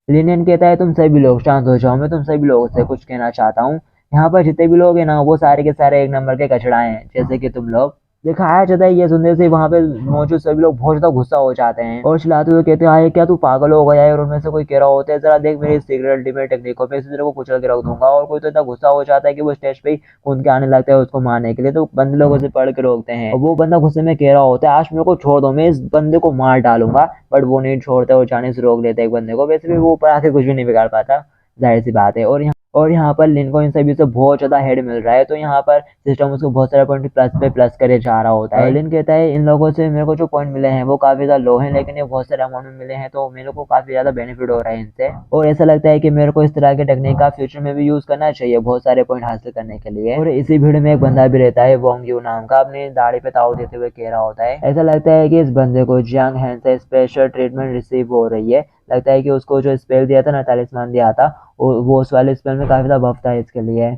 Linnaean कहता है तुम सभी लोग शांत हो जाओ, मैं तुम सभी लोगों से कुछ कहना चाहता हूँ। यहाँ पर जितने भी लोग हैं ना वो सारे के सारे एक नंबर के कचड़ा हैं, जैसे कि तुम लोग। दिखाया जाता है ये सुनने से वहां पे मौजूद सभी लोग बहुत ज्यादा गुस्सा हो जाते हैं और चिल्लाते हुए कहते हैं आए क्या तू पागल हो गया है। और उनमें से कोई कह रहा होता है जरा देख मेरी सीक्रेट अल्टीमेट टेक्निक को, मैं इसी तरह को कुचल के रख दूंगा। और कोई तो इतना गुस्सा हो जाता है कि वो स्टेज पे ही कूद के आने लगता है उसको मारने के लिए, तो बंदे लोगों से पढ़ के रोकते हैं और वो बंदा गुस्से में कह रहा होता है आज मेरे को छोड़ दो, मैं इस बंदे को मार डालूंगा। बट वो नहीं छोड़ता, वो जाने से रोक लेता है एक बंदे को। वैसे भी वो ऊपर आके कुछ भी नहीं बिगाड़ पाता, जाहिर सी बात है। और यहाँ पर लिन को इन सभी से बहुत ज्यादा हेड मिल रहा है, तो यहाँ पर सिस्टम उसको बहुत सारे पॉइंट प्लस पे प्लस करे जा रहा होता है। लिन कहता है इन लोगों से मेरे को जो पॉइंट मिले हैं वो काफी ज्यादा लो हैं, लेकिन ये बहुत सारे अमाउंट में मिले हैं तो मेरे को काफी ज्यादा बेनिफिट हो रहा है इनसे। और ऐसा लगता है कि मेरे को इस तरह के टेक्निक का फ्यूचर में भी यूज करना चाहिए बहुत सारे पॉइंट हासिल करने के लिए। और इसी भीड़ में एक बंदा भी रहता है वोंग यू नाम का, अपनी दाढ़ी पे ताव देते हुए कह रहा होता है। ऐसा लगता है कि इस बंदे को जियांग हैन से स्पेशल ट्रीटमेंट रिसीव हो रही है। लगता है कि उसको जो स्पेल दिया था ना, तालिस्मान दिया था, वो उस वाले स्पेल में काफी ज्यादा बफ था इसके लिए।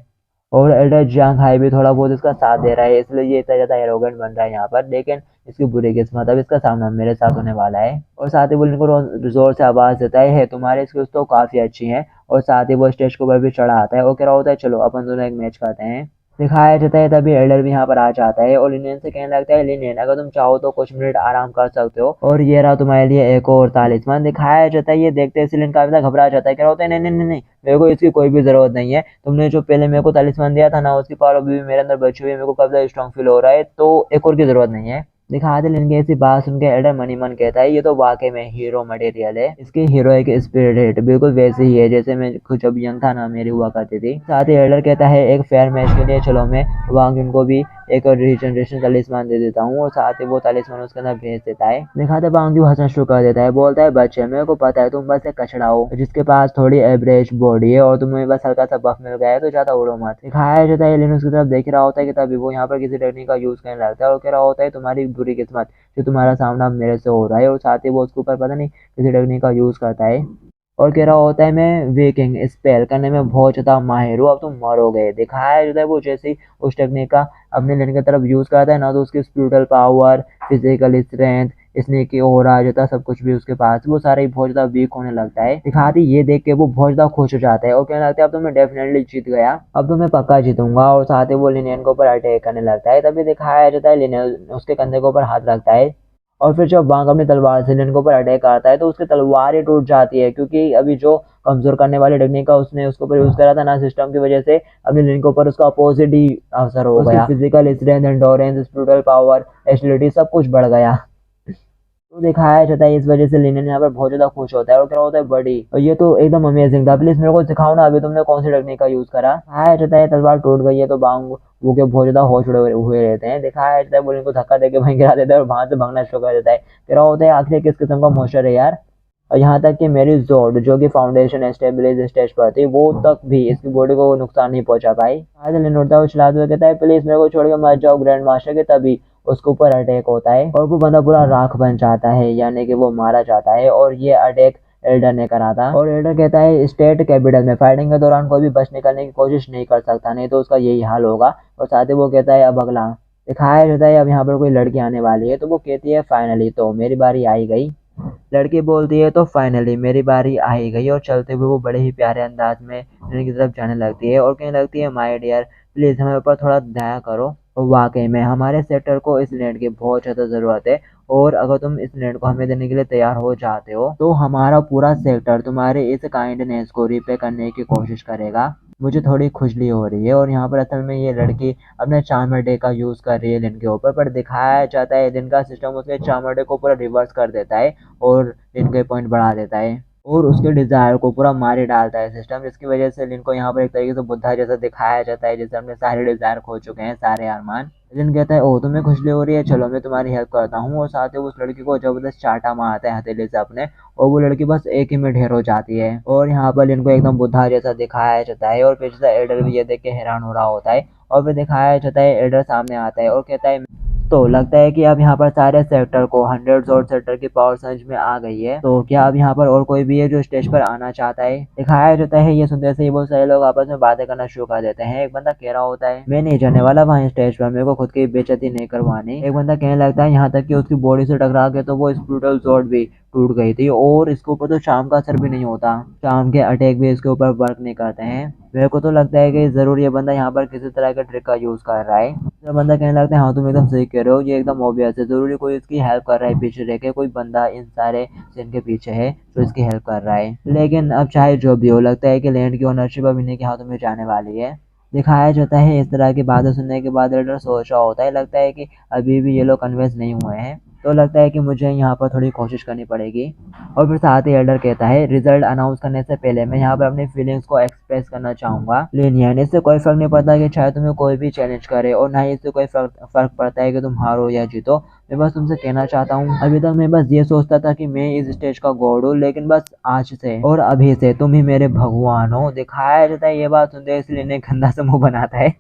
और एल्डर जियांग हाई भी थोड़ा बहुत इसका साथ दे रहा है, इसलिए ये इतना ज्यादा एरोगेंट बन रहा है यहाँ पर। लेकिन इसकी बुरी किस्मत, अब इसका सामना मेरे साथ होने वाला है। और साथ ही वो इनको जोर से आवाज देता है तुम्हारी स्किल्स तो काफी अच्छी हैं। और साथ ही वो स्टेज के ऊपर भी चढ़ा आता है और कह रहा होता है चलो अपन दोनों एक मैच करते हैं। दिखाया जाता है तभी एल्डर भी यहाँ पर आ जाता है और लिनियन से कहने लगता है लिनियन अगर तुम चाहो तो कुछ मिनट आराम कर सकते हो, और ये रहा तुम्हारे लिए एक और तालिस्मान। दिखाया जाता है ये देखते ही लिन काफी ज्यादा घबरा जाता है, कह रहा होता है नहीं नहीं नहीं नहीं, मेरे को इसकी कोई भी जरूरत नहीं है। तुमने जो पहले मेरे को तालिस्मान दिया था ना उसकी पावर अभी भी मेरे अंदर बची हुई है, मेरे को काफी ज्यादा स्ट्रॉन्ग फील हो रहा है, तो एक और की जरूरत नहीं है। दिखाते लिन की ऐसी बात सुन के एल्डर मनी मन कहता है ये तो वाकई में हीरो मटेरियल है, इसकी हीरोइक स्पिरिट बिल्कुल वैसे ही है जैसे मैं कुछ जब यंग था ना मेरी हुआ करती थी। साथ ही एल्डर कहता है एक फेयर मैच के लिए चलो मैं वांग को भी एक रिजनरेशन तालिस्मान दे देता हूँ, और साथ ही वो तालिस्मान उसके अंदर भेज देता है। दिखाते वांग हंसना शुरू कर देता है, बोलता है बच्चे मेरे को पता है तुम बस एक कचड़ा हो जिसके पास थोड़ी एवरेज बॉडी है और तुम्हें बस हल्का सा बफ मिल गया है, तो ज्यादा उड़ो मत। दिखाया जाता है लिन उसकी तरफ देख रहा होता है कि तभी वो यहाँ पर किसी टेक्निक का यूज करने लगता है और कह रहा होता है तुम्हारी बुरी किस्मत जो तुम्हारा सामना मेरे से हो रहा है। और साथ ही वो उसके ऊपर पता नहीं किसी टेक्निक का यूज करता है और कह रहा होता है मैं वेकिंग स्पेल करने में बहुत ज्यादा माहिर हूँ, अब तुम मरोगे। दिखाया जाता है वो जैसे ही उस टेक्निक का अपने लेने की तरफ यूज करता है ना, तो उसकी spiritual power, physical strength, snake की ओरा जाता सब कुछ भी उसके पास, वो सारे ही बहुत ज्यादा वीक होने लगता है। दिखाती ये देख के वो बहुत ज्यादा खुश हो जाता है और कहने लगता है अब तो मैं डेफिनेटली जीत गया, अब तो मैं पक्का जीतूंगा। और साथ ही वो लिनियन के ऊपर अटैक करने लगता है। तभी दिखाया जाता है लिनियन उसके कंधे के ऊपर हाथ रखता है और फिर जब वांग अपनी तलवार से लिन के ऊपर अटैक करता है तो उसकी तलवार ही टूट जाती है, क्योंकि अभी जो कमजोर करने वाली टेक्निक का उसने उसके ऊपर यूज करा था ना सिस्टम की वजह से अपने लिन के ऊपर उसका अपोजिट ही असर हो गया। Physical strength, endurance, spiritual power, agility सब कुछ बढ़ गया। तो दिखाया जाता है इस वजह से लिनियन यहाँ पर बहुत ज्यादा खुश होता है और क्या होता है बड़ी, और ये तो एकदम अमेजिंग था, प्लीज मेरे को सिखाओ ना अभी तुमने कौन सी टेक्निक का यूज करा। दिखाया जाता है तलवार टूट गई है तो बांग वो के बहुत ज्यादा होश उड़े हुए रहते हैं। दिखाया जाता है वो इनको धक्का देके वहीं गिरा देता है और वहां से भागना शुरू कर देता है। क्या होता है आखिर किस किस्म का मोस्टर है यार। और यहाँ तक कि मेरी जोड जो कि फाउंडेशन एस्टेब्लिश स्टेज पर थी वो तक भी इसकी बॉडी को नुकसान नहीं पहुंचा पाई। आज लिन उड़ता हुआ चलाते हुए कहता है प्लीज मेरे को छोड़ के मत जाओ ग्रैंड मास्टर के, तभी उसके ऊपर अटैक होता है और वो बंदा पूरा राख बन जाता है, यानी कि वो मारा जाता है। और ये अटैक एल्डर ने करा था और एल्डर कहता है स्टेट कैपिटल में फाइटिंग के दौरान कोई भी बच निकलने की कोशिश नहीं कर सकता, नहीं तो उसका यही हाल होगा। और साथ ही वो कहता है अब अगला। दिखाया जाता है अब यहाँ पर कोई लड़की आने वाली है तो वो कहती है फाइनली तो मेरी बारी आई गई। लड़की बोलती है तो फाइनली मेरी बारी आ ही गई, और चलते हुए वो बड़े ही प्यारे अंदाज में लिन की तरफ जाने लगती है और कहने लगती है माय डियर प्लीज हमारे ऊपर थोड़ा दया करो। और वाकई में हमारे सेक्टर को इस लैंड की बहुत ज़्यादा ज़रूरत है, और अगर तुम इस लैंड को हमें देने के लिए तैयार हो जाते हो तो हमारा पूरा सेक्टर तुम्हारे इस काइंडनेस को रिपे करने की कोशिश करेगा। मुझे थोड़ी खुजली हो रही है। और यहाँ पर असल में ये लड़की अपने चार्मर डे का यूज कर रही है लिन के ऊपर, पर दिखाया जाता है लिन का सिस्टम उसके चार्मर डे को पूरा रिवर्स कर देता है और लिन के पॉइंट बढ़ा देता है और उसके डिजायर को पूरा मार ही डालता है सिस्टम, जिसकी वजह से लिन को यहाँ पर एक तरीके से बुद्धा जैसा दिखाया जाता है, जैसे हमने सारे डिजायर खो चुके हैं, सारे अरमान। लिन कहता है ओह तुम्हें खुजली हो रही है, चलो मैं तुम्हारी हेल्प करता हूँ। और साथ ही उस लड़की को जबरदस्त चाटा मारता है हथेली से अपने, और वो लड़की बस एक ही में ढेर हो जाती है। और यहाँ पर लिन को एकदम बुद्धा जैसा दिखाया जाता है और पीछे से एल्डर भी ये देख के हैरान हो रहा होता है। और फिर दिखाया जाता है एल्डर सामने आता है और कहता है तो लगता है कि अब यहाँ पर सारे सेक्टर को 100 और सेक्टर की पावर समझ में आ गई है, तो क्या अब यहाँ पर और कोई भी है जो स्टेज पर आना चाहता है। दिखाया जाता है ये सुनते से ही बहुत सारे लोग आपस में बातें करना शुरू कर देते हैं। एक बंदा कह रहा होता है मैं नहीं जाने वाला वहाँ स्टेज पर, मेरे को खुद की बेइज्जती नहीं करवानी। एक बंदा कहने लगता है यहाँ तक कि उसकी बॉडी से टकरा के तो वो स्पिरिचुअल स्वॉर्ड भी टूट गई थी और इसके ऊपर तो शाम का असर भी नहीं होता, शाम के अटैक भी इसके ऊपर वर्क नहीं करते हैं। मेरे को तो लगता है कि जरूर ये बंदा यहाँ पर किसी तरह का ट्रिक का यूज कर रहा है। तो बंदा कहने लगता है हाँ तुम एकदम सही कह रहे हो, ये एकदम ऑब्वियस है, जरूरी कोई इसकी हेल्प कर रहा है पीछे रह के, कोई बंदा इन सारे सीन के पीछे है जो इसकी हेल्प कर रहा है। लेकिन अब चाहे जो भी हो, लगता है कि लैंड की ओनरशिप अब इन्हीं के हाथों में जाने वाली है। दिखाया जाता है इस तरह की बातें सुनने के बाद एल्डर सोच रहा होता है, लगता है कि अभी भी ये लोग कन्विंस नहीं हुए हैं, तो लगता है कि मुझे यहाँ पर थोड़ी कोशिश करनी पड़ेगी। और फिर साथ ही एल्डर कहता है रिजल्ट अनाउंस करने से पहले मैं यहाँ पर अपनी फीलिंग्स को एक्सप्रेस करना चाहूंगा। लेकिन इससे कोई फर्क नहीं पड़ता कि चाहे तुम्हें कोई भी चैलेंज करे, और ना ही इससे कोई फर्क पड़ता है कि तुम हारो या जीतो। मैं बस तुमसे कहना चाहता हूँ, अभी तक मैं बस ये सोचता था कि मैं इस स्टेज का गॉड हूँ, लेकिन बस आज से और अभी से तुम ही मेरे भगवान हो। दिखाया जाता है ये बात सुनते इसलिए इन्हें गंदा सा मुंह बनाता है।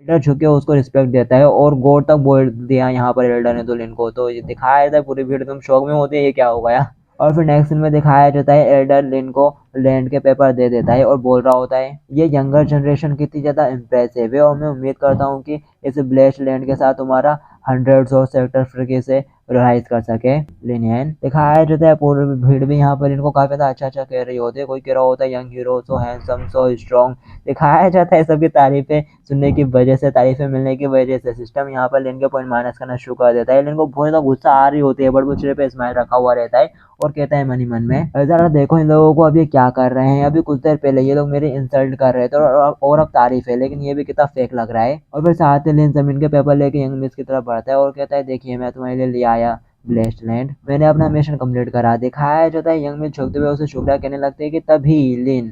एल्डर झुके उसको रिस्पेक्ट देता है और गॉड तक बोल दिया यहाँ पर एल्डर ने तो लिन को। तो ये दिखाया जाता है पूरी भीड़ एकदम शौक में होती है ये क्या हो गया। और फिर नेक्स्ट सीन में दिखाया जाता है एल्डर लिन को लैंड के पेपर दे देता है और बोल रहा होता है ये यंगर जनरेशन कितनी ज़्यादा इम्प्रेसिव है, और मैं उम्मीद करता हूँ कि इस ब्लेस्ड लैंड के साथ तुम्हारा हंड्रेड्स ऑफ सेक्टर फ्री से राइज कर सके। लिनियन दिखाया जाता है पूरी भीड़ भी यहाँ पर इनको काफी ज्यादा अच्छा कह रही होती है। कोई कह रहा होता है young hero so handsome so strong. दिखाया जाता है सबकी तारीफें सुनने की वजह से, तारीफें मिलने की वजह से सिस्टम यहाँ पर लिन के पॉइंट माइनस करना शुरू कर देता है। लिन को बहुत ज्यादा गुस्सा आ रही होती है, बट वो चेहरे पे स्माइल रखा हुआ रहता है और कहता है मनी मन में जरा देखो इन लोगों को अभी क्या कर रहे हैं, अभी कुछ देर पहले ये लोग मेरे इंसल्ट कर रहे थे और अब तारीफ है, लेकिन ये भी कितना फेक लग रहा है। और फिर साथ ही लिन जमीन के पेपर लेके यंग मिस की तरफ बढ़ता है और कहता है देखिए मैं तुम्हारे लिए ले आया ब्लेस्ड लैंड, मैंने अपना मिशन कंप्लीट करा। दिखाया जाता है यंग मिस झुकते हुए उसे शुक्रिया कहने लगते हैं कि तभी लिन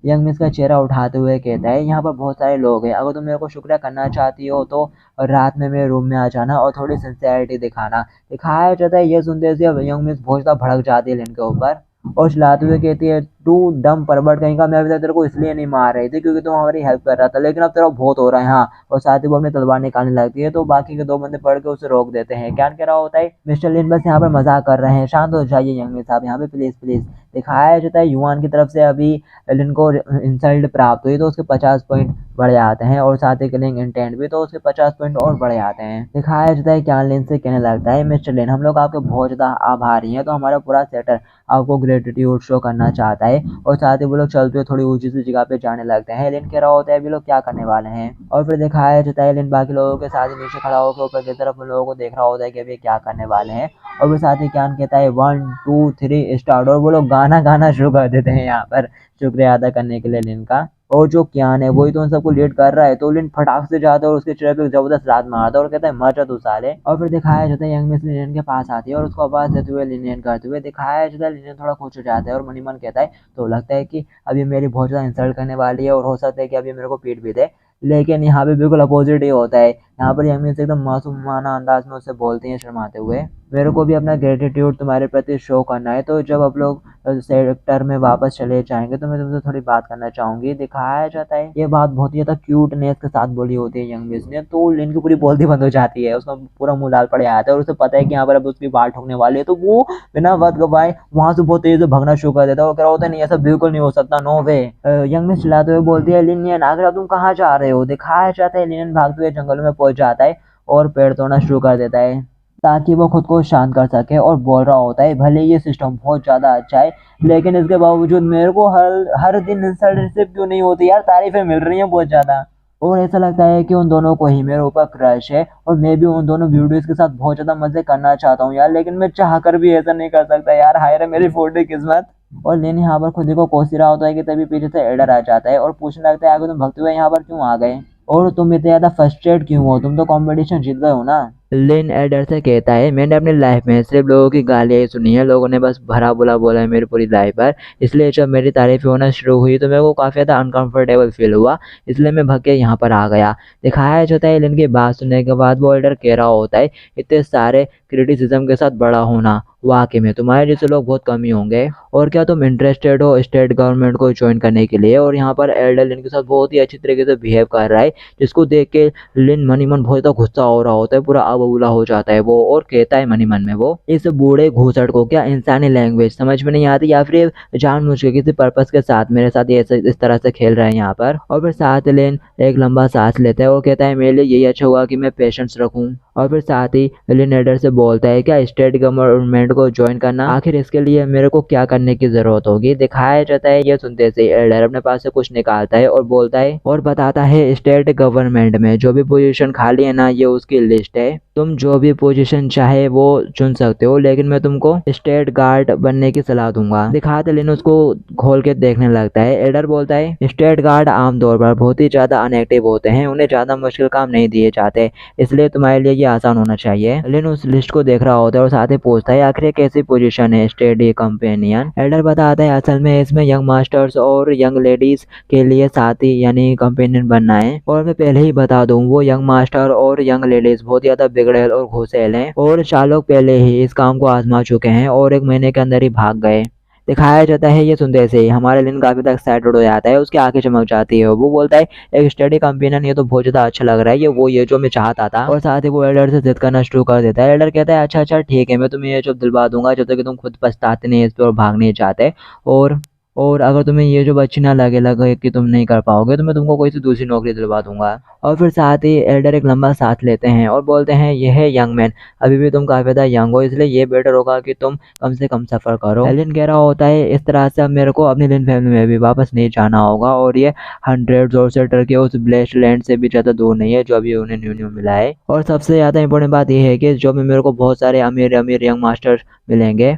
यंग मिस का चेहरा उठाते हुए कहता है यहाँ पर बहुत सारे लोग हैं, अगर तुम मेरे को शुक्रिया करना चाहती हो तो रात में मेरे रूम में आ जाना और थोड़ी सिंसियरिटी दिखाना। दिखाया जाता है ये सुनते ही यंग मिस बहुत ज़्यादा भड़क जाती है लिन के ऊपर और चिल्लाते हुए कहती है तू डम परबट कहीं का, मैं अभी तक तेरे को इसलिए नहीं मार रही थी क्योंकि तू हमारी हेल्प कर रहा था, लेकिन अब तेरा बहुत हो रहा है। हाँ, और साथ ही वो अपनी तलवार निकालने लगती है तो बाकी के दो बंदे पढ़ के उसे रोक देते हैं। क्या कह रहा होता है मिस्टर लिन बस यहाँ पर मजाक कर रहे हैं, शांत हो जाइए यंग मिस साहब यहाँ पे प्लीज प्लीज। दिखाया जाता है युवान की तरफ से अभी लिन को इंसल्ट प्राप्त हुई तो उसके 50 पॉइंट बढ़े आते हैं और साथ ही किलिंग इंटेंट भी तो उसके 50 पॉइंट और बढ़े आते हैं। दिखाया जाता है क्या लिन से कहने लगता है मिस्टर लिन हम लोग आपके बहुत ज्यादा आभारी हैं, तो हमारा पूरा सेटर आपको ग्रेटिट्यूड शो करना चाहता है। और साथ ही वो लोग चलते हुए थोड़ी ऊंची सी जगह पे जाने लगते हैं। लिन कह रहा होता है अभी लोग क्या करने वाले हैं, और फिर दिखाया जाता है लिन बाकी लोगों के साथ ही नीचे खड़ा होकर ऊपर की तरफ उन लोगों को देख रहा होता है कि अभी क्या करने वाले हैं। और फिर साथ ही क्यान कहता है 1 2 3 स्टार्ट, और वो लोग गाना गाना शुरू कर देते हैं यहाँ पर शुक्रिया अदा करने के लिए लिन का। और जो क्यान है वही तो उन सबको लीड कर रहा है, तो लिन फटाक से जाता है और उसके चेहरे पे जबरदस्त लात मारता है और कहता है मर जा तू साले। और फिर दिखाया जाता है यंग मिस लिनियन के पास आती है और उसको आवाज देते हुए लिनियन करते हुए दिखाया जाता है लिनियन थोड़ा खुश हो जाता है और मनी मन कहता है तो लगता है कि अभी मेरी बहुत ज़्यादा इंसल्ट करने वाली है और हो सकता है कि अभी मेरे को पीट भी दे। लेकिन यहाँ पे बिल्कुल अपोजिट ही होता है। यहाँ पर यंग मिस एकदम मासूमाना अंदाज में उससे बोलती हैं शर्माते हुए मेरे को भी अपना ग्रेटिट्यूड तुम्हारे प्रति शो करना है, तो जब आप लोग सेक्टर में वापस चले जाएंगे तो मैं तुमसे थोड़ी बात करना चाहूंगी। दिखाया जाता है ये बात बहुत ही ज्यादा क्यूटनेस के साथ बोली होती है यंग मिस ने, तो लिन की पूरी बोलती बंद हो जाती है, उसका पूरा मुंह लाल पड़ आता है और उसे पता है कि यहाँ पर अब उसकी बाल ठोकने वाली है, तो वो बिना वक्त गवाए वहां से बहुत तेज से भागना शुरू कर देता है और कह रहा होता है नहीं ऐसा बिल्कुल नहीं हो सकता, नो वे। यंग मिस चिल्लाते हुए बोलती है लिनियन आखिर तुम कहाँ जा रहे हो। दिखाया जाता है लिनियन भागते हुए जंगलों में पहुंच जाता है और पेड़ तोड़ना शुरू कर देता है ताकि वो खुद को शांत कर सके और बोल रहा होता है भले ये सिस्टम बहुत ज़्यादा अच्छा है लेकिन इसके बावजूद मेरे को हर दिन इंसल्ट रिसीव क्यों नहीं होती यार, तारीफें मिल रही हैं बहुत ज़्यादा। और ऐसा लगता है कि उन दोनों को ही मेरे ऊपर क्रश है और मैं भी उन दोनों वीडियोस के साथ बहुत ज़्यादा मज़े करना चाहता हूँ यार, लेकिन मैं चाह कर भी ऐसा नहीं कर सकता यार, हाय रे मेरी फूटी किस्मत। और लेन यहाँ पर खुद ही को कोस रहा होता है कि तभी पीछे से एडर आ जाता है और पूछने लगता है आगे तुम भगते हुए यहाँ पर क्यों आ गए और तुम इतने ज़्यादा फ्रस्ट्रेट क्यों हो, तुम तो कंपटीशन जीत गए हो ना। लिन एडर से कहता है मैंने अपनी लाइफ में सिर्फ लोगों की गालियाँ ही सुनी है, लोगों ने बस भरा बुला बोला है मेरी पूरी लाइफ पर, इसलिए जब मेरी तारीफें होना शुरू हुई तो मेरे को काफ़ी ज़्यादा अनकंफर्टेबल फील हुआ, इसलिए मैं भग के यहाँ पर आ गया। दिखाया जाता है लिन की बात सुनने के बाद वो एडर कह रहा होता है इतने सारे क्रिटिसिज्म के साथ बड़ा होना वाकई में तुम्हारे जैसे लोग बहुत कम ही होंगे, और क्या तुम इंटरेस्टेड हो स्टेट गवर्नमेंट को ज्वाइन करने के लिए। और यहाँ पर एल्डर लिन के साथ बहुत ही अच्छी तरीके से बिहेव कर रहा है जिसको देख के लिन मनी मन बहुत ज़्यादा गुस्सा हो रहा होता है, पूरा अबूला हो जाता है वो और कहता है मनी मन में वो इस बूढ़े घूसट को क्या इंसानी लैंग्वेज समझ में नहीं आती या फिर जानबूझ के किसी पर्पस के साथ मेरे साथ ये इस तरह से खेल रहे हैं यहाँ पर। और फिर साथ लिन एक लंबा सांस लेता है और कहता है मेरे लिए यही अच्छा हुआ कि मैं पेशेंस रखूँ और फिर साथ ही लिन एल्डर से बोलता है क्या स्टेट गवर्नमेंट को ज्वाइन करना, आखिर इसके लिए मेरे को क्या करने की जरूरत होगी। दिखाया जाता है ये सुनते से एल्डर अपने पास से कुछ निकालता है और बोलता है और बताता है स्टेट गवर्नमेंट में जो भी पोजीशन खाली है ना ये उसकी लिस्ट है, तुम जो भी पोजीशन चाहे वो चुन सकते हो, लेकिन मैं तुमको स्टेट गार्ड बनने की सलाह दूंगा। दिखाते लिन उसको खोल के देखने लगता है। एल्डर बोलता है स्टेट गार्ड आमतौर पर बहुत ही ज्यादा अनएक्टिव होते हैं, उन्हें ज्यादा मुश्किल काम नहीं दिए जाते, इसलिए तुम्हारे लिए ये आसान होना चाहिए। लिन उस लिस्ट को देख रहा होता है और साथ ही पूछता है आखिर कैसी पोजीशन है स्टेडी कंपेनियन। एल्डर बताता है असल में इसमें यंग मास्टर्स और यंग लेडीज के लिए साथी यानी कंपेनियन बनना है, और मैं पहले ही बता दूं वो यंग मास्टर और यंग लेडीज बहुत ज्यादा बिगड़ेल और घुसेल हैं और 4 लोग पहले ही इस काम को आजमा चुके हैं और 1 महीने के अंदर ही भाग गए। दिखाया जाता है ये सुनते से ही हमारे लिन काफी तक एक्साइटेड हो जाता है, उसकी आंखें चमक जाती है। वो बोलता है एक स्टडी कंपेनियन ये तो बहुत ज्यादा अच्छा लग रहा है, ये जो मैं चाहता था। और साथ ही वो एल्डर से जिद करना शुरू कर देता है। एल्डर कहता है अच्छा अच्छा ठीक है मैं तुम्हें ये जॉब दिलवा दूंगा जब तक कि तुम खुद पछताते नहीं इस पे और भाग नहीं चाहते, और और अगर तुम्हें ये जॉब अच्छी ना लगे कि तुम नहीं कर पाओगे तो मैं तुमको कोई सी दूसरी नौकरी दिलवा दूंगा। और फिर साथ ही एल्डर एक लंबा सांस लेते हैं और बोलते हैं ये है यंग मैन, अभी भी तुम काफी ज्यादा यंग हो इसलिए ये बेटर होगा कि तुम कम से कम सफर करो। एलिन कह रहा होता है इस तरह से अब मेरे को अपनी लिन फैमिली में भी वापस नहीं जाना होगा, और ये 100 किलोमीटर के उस ब्लेस्ड लैंड से भी ज्यादा दूर नहीं है जो अभी उन्हें न्यू न्यू मिला है। और सबसे ज्यादा इंपॉर्टेंट बात यह है कि जो में मेरे को बहुत सारे अमीर अमीर यंग मास्टर मिलेंगे,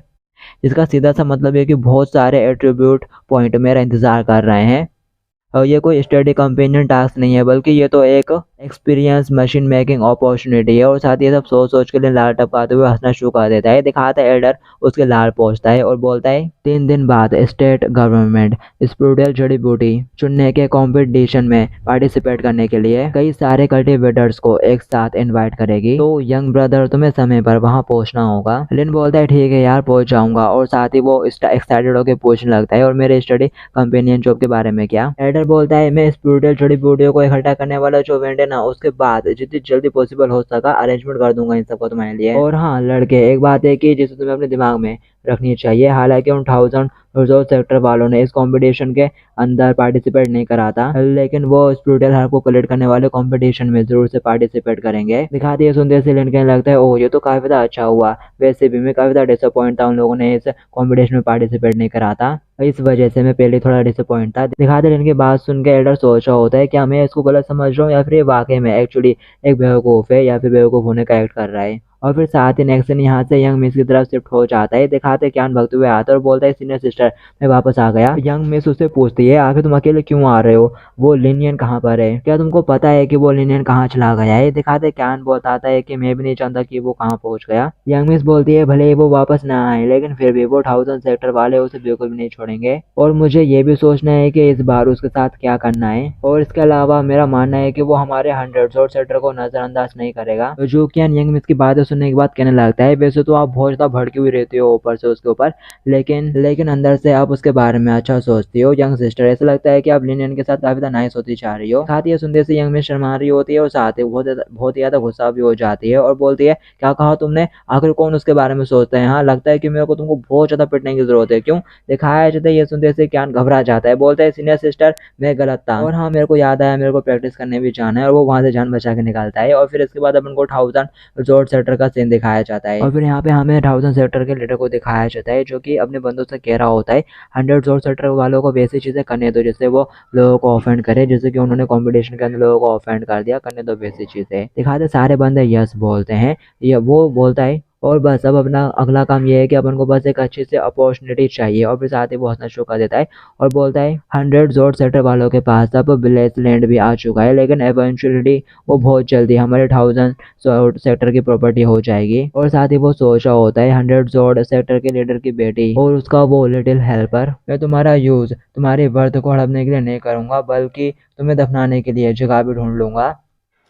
इसका सीधा सा मतलब है कि बहुत सारे एट्रीब्यूट पॉइंट मेरा इंतजार कर रहे हैं। और ये कोई स्टडी कंपेनियन टास्क नहीं है बल्कि ये तो एक एक्सपीरियंस मशीन मेकिंग अपॉर्चुनिटी है। और साथ ही सब सोच सोच के लिए लाल टपकाते हुए हंसना शुरू कर देता है। दिखाता है एल्डर उसके लाल पहुंचता है और बोलता है 3 दिन बाद स्टेट गवर्नमेंट स्प्रूडल जड़ी बूटी चुनने के कंपटीशन में पार्टिसिपेट करने के लिए कई सारे कल्टिवेटर्स को एक साथ इनवाइट करेगी, तो यंग ब्रदर तुम्हें समय पर वहां पहुंचना होगा। लिन बोलता है ठीक है यार पहुंच जाऊंगा, और साथ ही वो एक्साइटेड होकर पूछने लगता है और मेरे स्टडी कंपेनियन जॉब के बारे में क्या। एल्डर बोलता है मैं स्पिरिचुअल जड़ी बूटियों को इकट्ठा करने वाला जो इवेंट है ना उसके बाद जितनी जल्दी पॉसिबल हो सका अरेंजमेंट कर दूंगा इन सबको तुम्हारे लिए। और हाँ लड़के एक बात है कि जिसे तुम्हें अपने दिमाग में रखनी चाहिए, हालांकि उन 1000 रिजोर्स सेक्टर वालों ने इस कंपटीशन के अंदर पार्टिसिपेट नहीं करा था, लेकिन वो स्पिरिचुअल हार्प को कलेक्ट करने वाले कंपटीशन में जरूर से पार्टिसिपेट करेंगे। दिखाती है सुनते से लिन कहने लगता है ओह ये तो काफी ज्यादा अच्छा हुआ, वैसे भी मैं काफी ज्यादा डिसअपॉइंट था उन लोगों ने इस कंपटीशन में पार्टिसिपेट नहीं करा था, इस वजह से मैं पहले थोड़ा डिसअपॉइंट था। दिखाते इनकी बात सुन के एल्डर सोच रहा होता है क्या मैं इसको गलत समझ रहा हूँ या फिर ये वाकई में एक्चुअली एक बेवकूफ़ है या फिर बेवकूफ़ होने का एक्ट कर रहा है। और फिर साथ ही नेक्स्ट दिन यहाँ से यंग मिस की तरफ शिफ्ट हो जाता है। दिखाते ज्ञान भगते हुए आता है और बोलता है सीनियर सिस्टर मैं वापस आ गया। यंग मिस उससे पूछती है आखिर तुम अकेले क्यों आ रहे हो, वो लिनियन कहाँ पर है, क्या तुमको पता है कि वो लिनियन कहाँ चला गया है। दिखाते ज्ञान बताता है कि मैं भी नहीं जानता कि वो कहाँ पहुँच गया। यंग मिस बोलती है भले ही वो वापस ना आए लेकिन फिर भी वो 1000 सेक्टर वाले उसे बिल्कुल भी नहीं छोड़ेंगे, और मुझे ये भी सोचना है कि इस बार उसके साथ क्या करना है। और इसके अलावा मेरा मानना है कि वो हमारे 100 सेक्टर को नजरअंदाज नहीं करेगा। तो जो कि यंग मिस की बातें सुनने के बाद कहने लगता है वैसे तो आप बहुत ज्यादा भड़की हुई रहती हो ऊपर से उसके ऊपर, लेकिन अंदर से आप उसके बारे में अच्छा सोचती हो यंग सिस्टर, ऐसा लगता है कि आप लिनियन के साथ काफी ज्यादा नाइस होती जा रही हो। साथ ही सुनते से यंग मिस शर्मा रही होती है और साथ ही बहुत ही ज्यादा गुस्सा भी हो जाती है और बोलती है क्या कहा तुमने, आखिर कौन उसके बारे में सोचता है, हाँ लगता है कि मेरे को तुमको बहुत ज्यादा पिटने की जरूरत है, क्यों। दिखाया जाता है ये सुनते से ज्ञान घबरा जाता है, बोलता है सीनियर सिस्टर मैं गलत था, और हाँ मेरे को याद आया मेरे को प्रैक्टिस करने भी जाना है, और वो वहां से जान बचा के निकालता है। और फिर इसके बाद अपन को 1000 रिजॉर्ट सेक्टर का सीन दिखाया जाता है, और फिर यहाँ पे हमें 1000 सेक्टर के लीडर को दिखाया जाता है जो कि अपने बंदों से कह रहा होता है 100 रिजॉर्ट सेक्टर वालों को वैसी चीजें करने दो जिससे वो लोगों को ऑफेंड करे, जैसे कि उन्होंने कॉम्पिटिशन के अंदर लोगों को ऑफेंड कर दिया, करने दो वैसी चीजें। दिखाते सारे बंदे यस बोलते हैं, ये वो बोलता है और बस अब अपना अगला काम ये है कि अपन को बस एक अच्छी सी अपॉर्चुनिटी चाहिए। और फिर साथ ही वो हंसना शुरू कर देता है और बोलता है 100 जोर सेक्टर वालों के पास अब ब्लेस लैंड भी आ चुका है, लेकिन एवेंचुअली वो बहुत जल्दी हमारे 1000 सेक्टर की प्रॉपर्टी हो जाएगी। और साथ ही वो सोच रहा होता है 100 जोड़ सेक्टर के लीडर की बेटी और उसका वो लिटिल हेल्पर, मैं तुम्हारा यूज तुम्हारी वर्थ को हड़पने के लिए नहीं करूंगा बल्कि तुम्हें दफनाने के लिए जगह भी ढूंढ लूंगा।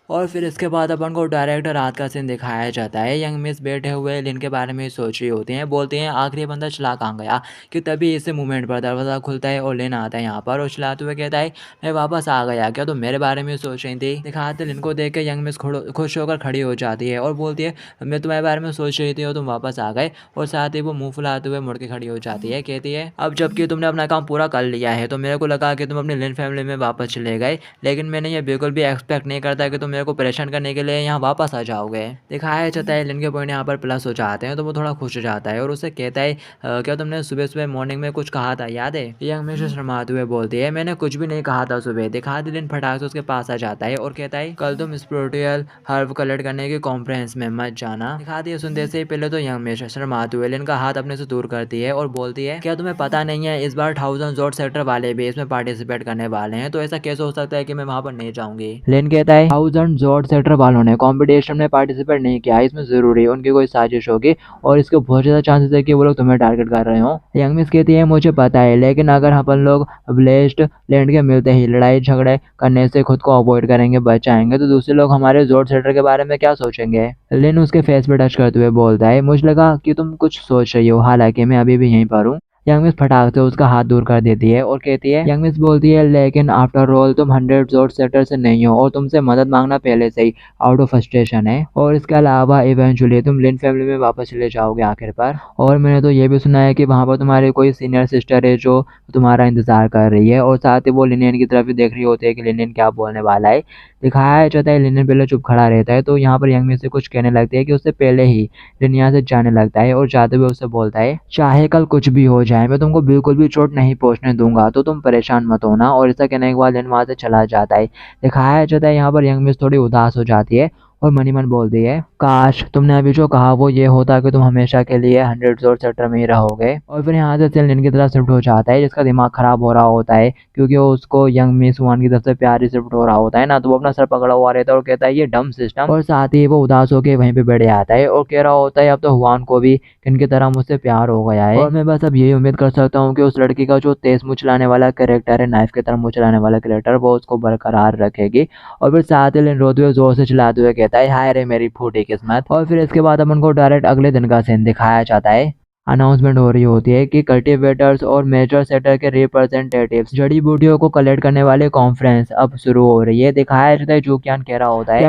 और फिर इसके बाद अपन को डायरेक्ट रात का सीन दिखाया जाता है। यंग मिस बैठे हुए लिन के बारे में सोच रही होती हैं, बोलती हैं आखिरी बंदा चला कहाँ गया, कि तभी इसे मूवमेंट पर दरवाज़ा खुलता है और लिन आता है यहाँ पर और चलाते हुए कहता है मैं वापस आ गया, क्या तुम मेरे बारे में सोच रही थी। दिखाते लिन को देख के यंग मिस खुश होकर खड़ी हो जाती है और बोलती है मैं तुम्हारे बारे में सोच रही थी और तुम वापस आ गए, और साथ ही वो मुँह फुलाते हुए मुड़ के खड़ी हो जाती है। कहती है अब जबकि तुमने अपना काम पूरा कर लिया है तो मेरे को लगा कि तुम अपनी लिन फैमिली में वापस चले गए, लेकिन मैंने ये बिल्कुल भी एक्सपेक्ट नहीं करता कि तुम मेरे को परेशान करने के लिए यहाँ वापस आ जाओगे। दिखाया जाता है लिन के पॉइंट यहाँ पर प्लस हो जाते हैं तो वो थोड़ा खुश हो जाता है और उससे कहता है क्या तुमने सुबह सुबह मॉर्निंग में कुछ कहा था याद है? ये हमेशा शर्माते हुए बोलती है मैंने कुछ भी नहीं कहा था सुबह। दिखा दे लिन फटाक से उसके पास आ जाता है और कहता है कल तुम स्पिरिचुअल हर्ब कलेक्ट करने की कॉन्फ्रेंस में मत जाना। दिखा दिए सुनते से पहले तो यंग हमेशा शर्माते हुए लिन का हाथ अपने से दूर करती है और बोलती है क्या तुम्हें पता नहीं है इस बार 1000 जोट सेक्टर वाले भी इसमें पार्टिसिपेट करने वाले हैं तो ऐसा कैसे हो सकता है कि मैं वहां पर नहीं जाऊंगी। लिन कहता है 1000 जोट सेक्टर वालों ने कंपटीशन में पार्टिसिपेट नहीं किया इसमें जरूरी उनकी कोई साजिश होगी और इसके बहुत ज्यादा चांसेस है कि वो लोग तुम्हें टारगेट कर रहे हो। यंग मिस कहती है मुझे पता है लेकिन अगर अपन लोग ब्लेस्ड लैंड के मिलते ही लड़ाई झगड़े करने से खुद को अवॉइड करेंगे बचाएंगे तो दूसरे लोग हमारे जोट सेक्टर के बारे में क्या सोचेंगे। लिन उसके फेस पे टच करते हुए बोलता है मुझे लगा कि तुम कुछ सोच रही हो हालांकि मैं अभी भी यहीं पर हूँ। यंग मिस फटाक से उसका हाथ दूर कर देती है और कहती है यंग मिस बोलती है लेकिन आफ्टर ऑल तुम 100 जोट सेक्टर से नहीं हो और तुमसे मदद मांगना पहले से ही आउट ऑफ फ्रस्ट्रेशन है और इसके अलावा इवेंचुअली तुम लिन फैमिली में वापस चले जाओगे आखिर पर। और मैंने तो ये भी सुना है कि वहाँ पर तुम्हारी कोई सीनियर सिस्टर है जो तुम्हारा इंतजार कर रही है और साथ ही वो लिनियन की तरफ भी देख रही होती है कि लिनियन क्या बोलने वाला है। दिखाया जाता है लिनियन पहले चुप खड़ा रहता है तो यहाँ पर यंग मिस से कुछ कहने लगती है कि उससे पहले ही लिन यहाँ से जाने लगता है और जाते हुए उससे बोलता है चाहे कल कुछ भी हो जाए मैं तुमको बिल्कुल भी चोट नहीं पहुंचने दूंगा तो तुम परेशान मत होना। और ऐसा कहने के बाद लिन वहां से चला जाता है। दिखाया जाता है यहाँ पर यंग मिस थोड़ी उदास हो जाती है और मनी मन बोलती है काश तुमने अभी जो कहा वो ये होता कि तुम हमेशा के लिए 100 जोर सेक्टर में ही रहोगे। और फिर यहाँ से लिन की तरफ शिफ्ट हो जाता है जिसका दिमाग खराब हो रहा होता है क्योंकि उसको यंग मिस वन की तरफ से प्यार ही शिफ्ट हो रहा होता है ना तो वो अपना सर पकड़ा हुआ रहता है और कहता है ये डम सिस्टम। और साथ ही वो उदास होकर वहीं पे बैठ जाता है और कह रहा होता है अब तो हुआन को भी इनकी तरह मुझसे प्यार हो गया है और मैं बस अब यही उम्मीद कर सकता हूँ कि उस लड़की का जो तेज मुँह चलाने वाला कैरेक्टर है नाइफ की तरह मुँह चलाने वाला कैरेक्टर वो उसको बरकरार रखेगी। और फिर साथ ही लिन रोते हुए जोर से चिल्लाते हुए कहता है हाय रे मेरी फूटी किस्मत। और फिर इसके बाद अपन को डायरेक्ट अगले दिन का सीन दिखाया जाता है। अनाउंसमेंट हो रही होती है कि कल्टीवेटर्स और मेजर सेक्टर के रिप्रेजेंटेटिव्स जड़ी बूटियों को कलेक्ट करने वाले कॉन्फ्रेंस अब शुरू हो रही है। दिखाया जाता है जूकियान कह रहा होता है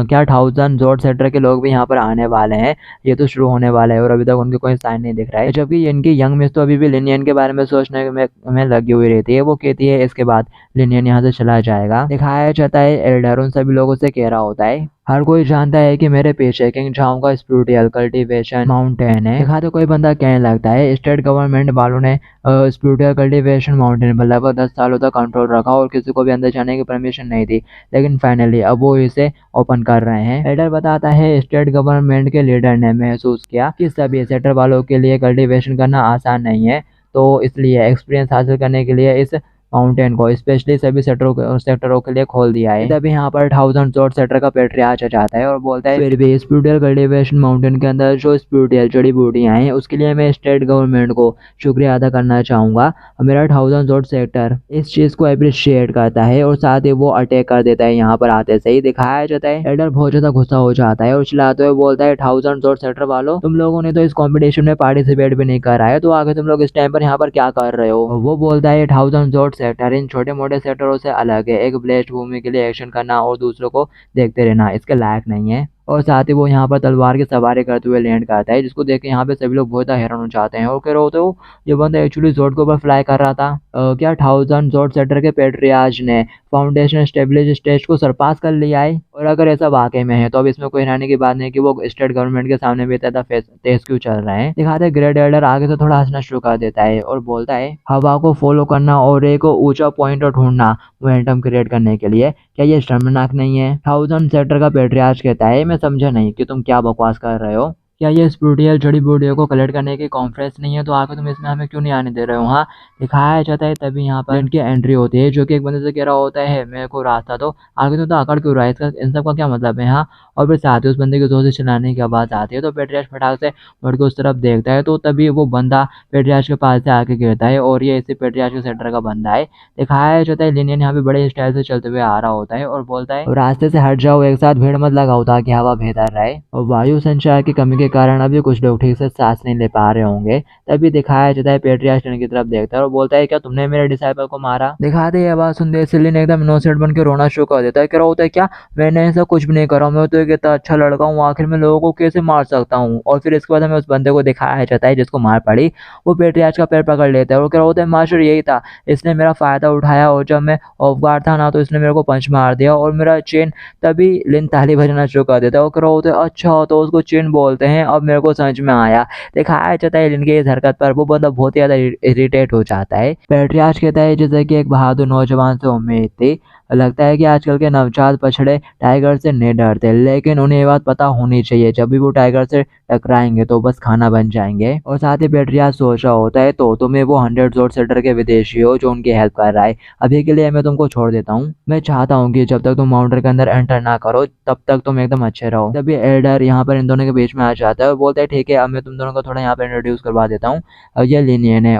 क्या 1000 जोट सेक्टर के लोग भी यहाँ पर आने वाले हैं ये तो शुरू होने वाला है और अभी तक उनके कोई साइन नहीं दिख रहा है। जबकि इनकी यंग मिस तो अभी भी लिनियन के बारे में सोचने में लगी हुई रहती है। वो कहती है इसके बाद लिनियन यहाँ से चला जाएगा। दिखाया जाता है एल्डर उन सभी लोगों से कह रहा होता है हर कोई जानता है कि मेरे पीछे किंग झाओ का स्पिरिचुअल कल्टीवेशन माउंटेन है। दिखा तो कोई बंदा कहने लगता है स्टेट गवर्नमेंट वालों ने स्पिरिचुअल कल्टीवेशन माउंटेन पर लगभग 10 सालों तक कंट्रोल रखा और किसी को भी अंदर जाने की परमिशन नहीं थी लेकिन फाइनली अब वो इसे ओपन कर रहे हैं। एल्डर बताता है स्टेट गवर्नमेंट के लीडर ने महसूस किया कि सभी सेक्टर वालों के लिए कल्टीवेशन करना आसान नहीं है तो इसलिए एक्सपीरियंस हासिल करने के लिए इस माउंटेन को स्पेशली सभी सेक्टरों के लिए खोल दिया है। तभी यहाँ पर 1000 जोट सेक्टर का पेट्रियार्च आ जाता है और बोलता है फिर भी स्पिरिचुअल कल्टीवेशन माउंटेन के अंदर जो स्पिरिचुअल जड़ी बूटियां हैं उसके लिए मैं स्टेट गवर्नमेंट को शुक्रिया अदा करना चाहूंगा। मेरा 1000 जोट सेक्टर इस चीज को अप्रिशिएट करता है और साथ ही वो अटैक कर देता है यहाँ पर आते से ही। दिखाया जाता है एल्डर बहुत ज्यादा गुस्सा हो जाता है और चिल्लाते हुए बोलता है 1000 जोट सेक्टर वालों तुम लोगों ने तो इस कॉम्पिटिशन में पार्टिसिपेट भी नहीं करा है तो आगे तुम लोग इस टाइम पर यहाँ पर क्या कर रहे हो। वो बोलता है 1000 जोट सेक्टर इन छोटे मोटे सेक्टरों से अलग है। एक ब्लेस्ड भूमि के लिए एक्शन करना और दूसरों को देखते रहना इसके लायक नहीं है। और साथ ही वो यहाँ पर तलवार की सवारी करते हुए लैंड करता है जिसको देख के यहाँ पे सभी लोग बहुत हैरान हो जाते हैं और कह रहे होते हो ये बंदा एक्चुअली जोट के ऊपर फ्लाई कर रहा था। क्या 1000 जोट सेक्टर के पेट्रियार्च ने फाउंडेशन स्टेबलिश स्टेज को सरपास कर लिया है। और अगर ऐसा वाकई में है तो अब इसमें कोई हैरानी की बात नहीं कि वो स्टेट गवर्नमेंट के सामने भी इतना तेज क्यों चल रहे हैं। दिखाते हैं ग्रेट एल्डर आगे से थोड़ा हंसना शुरू कर देता है और बोलता है हवा को फॉलो करना और एक ऊंचा पॉइंट ढूंढना मोमेंटम क्रिएट करने के लिए क्या ये शर्मनाक नहीं है। 1000 सेक्टर का पेट्रियार्च कहता है मैं समझा नहीं कि तुम क्या बकवास कर रहे हो। क्या ये स्पिरिचुअल जड़ी बूटियों को कलेक्ट करने की कॉन्फ्रेंस नहीं है तो आगे तुम इसमें हमें क्यों नहीं आने दे रहे हो। हाँ दिखाया जाता है तभी यहाँ पर इनकी एंट्री होती है जो कि एक बंदे से कह रहा होता है मेरे को रास्ता तो आगे तो आकड़ क्यों रहा है इसका इन सब का क्या मतलब है। हाँ और फिर साथ ही उस बंदे की जोर से चिल्लाने की आवाज़ आती है तो पेट्रियार्च फटाक से मुड़ के उस तरफ देखता है तो तभी वो बंदा पेट्रियार्च के पास से आके गिरता है और ये इसी पेट्रियार्च के सेंटर का बंदा है। दिखाया जाता है लिनियन यहाँ पे बड़े स्टाइल से चलते हुए आ रहा होता है और बोलता है रास्ते से हट जाओ एक साथ भीड़ मत लगाओ ताकि हवा बेहतर रहे। और वायु संचार की कमी के कारण अभी कुछ लोग ठीक से सांस नहीं ले पा रहे होंगे। तभी दिखाया जाता है पेट्रियार्च लिन की तरफ देखता है और बोलता है क्या तुमने मेरे डिसाइपल को मारा। दिखाते ये बात सुनते ही लिन एकदम इनोसेंट बन के रोना शुरू कर देता है। क्या होता है क्या, मैंने ऐसा कुछ भी नहीं करा, मैं तो एक इतना अच्छा लड़का हूँ, आखिर में लोगों को कैसे मार सकता हूँ। और फिर इसके बाद हमें उस बंदे को दिखाया जाता है जिसको मार पड़ी, वो पेट्रियार्च का पैर पकड़ लेता है और क्या होता है मास्टर यही था, इसने मेरा फायदा उठाया और जब मैं ऑफ गार्ड था ना तो इसने मेरे को पंच मार दिया और मेरा चेन। तभी लिन ताली बजाना शुरू कर देता है और क्या होता है अच्छा तो उसको चेन बोलते हैं, अब मेरे को समझ में आया। दिखाया जाता है लिन की इस हरकत पर वो बंदा बहुत ही ज्यादा इरिटेट हो जाता है। पेट्रियार्च कहता है जैसे कि एक बहादुर नौजवान से उम्मीद थी, लगता है कि आजकल के नवजात बछड़े टाइगर से नहीं डरते, लेकिन उन्हें ये बात पता होनी चाहिए जब भी वो टाइगर से टकराएंगे तो बस खाना बन जाएंगे। और साथ ही पेट्रियार्च सोच रहा होता है तो तुम्हें वो 100 जोड़ सेटर के विदेशी हो जो उनकी हेल्प कर रहा है, अभी के लिए मैं तुमको छोड़ देता हूँ। मैं चाहता हूँ कि जब तक तुम माउंटेन के अंदर एंटर ना करो तब तक तुम एकदम अच्छे रहो। तभी एल्डर यहाँ पर इन दोनों के बीच में आ जाता है और बोलता है ठीक है अब मैं तुम दोनों को थोड़ा यहाँ पर इंट्रोड्यूस करवा देता हूँ। ये लिनियन है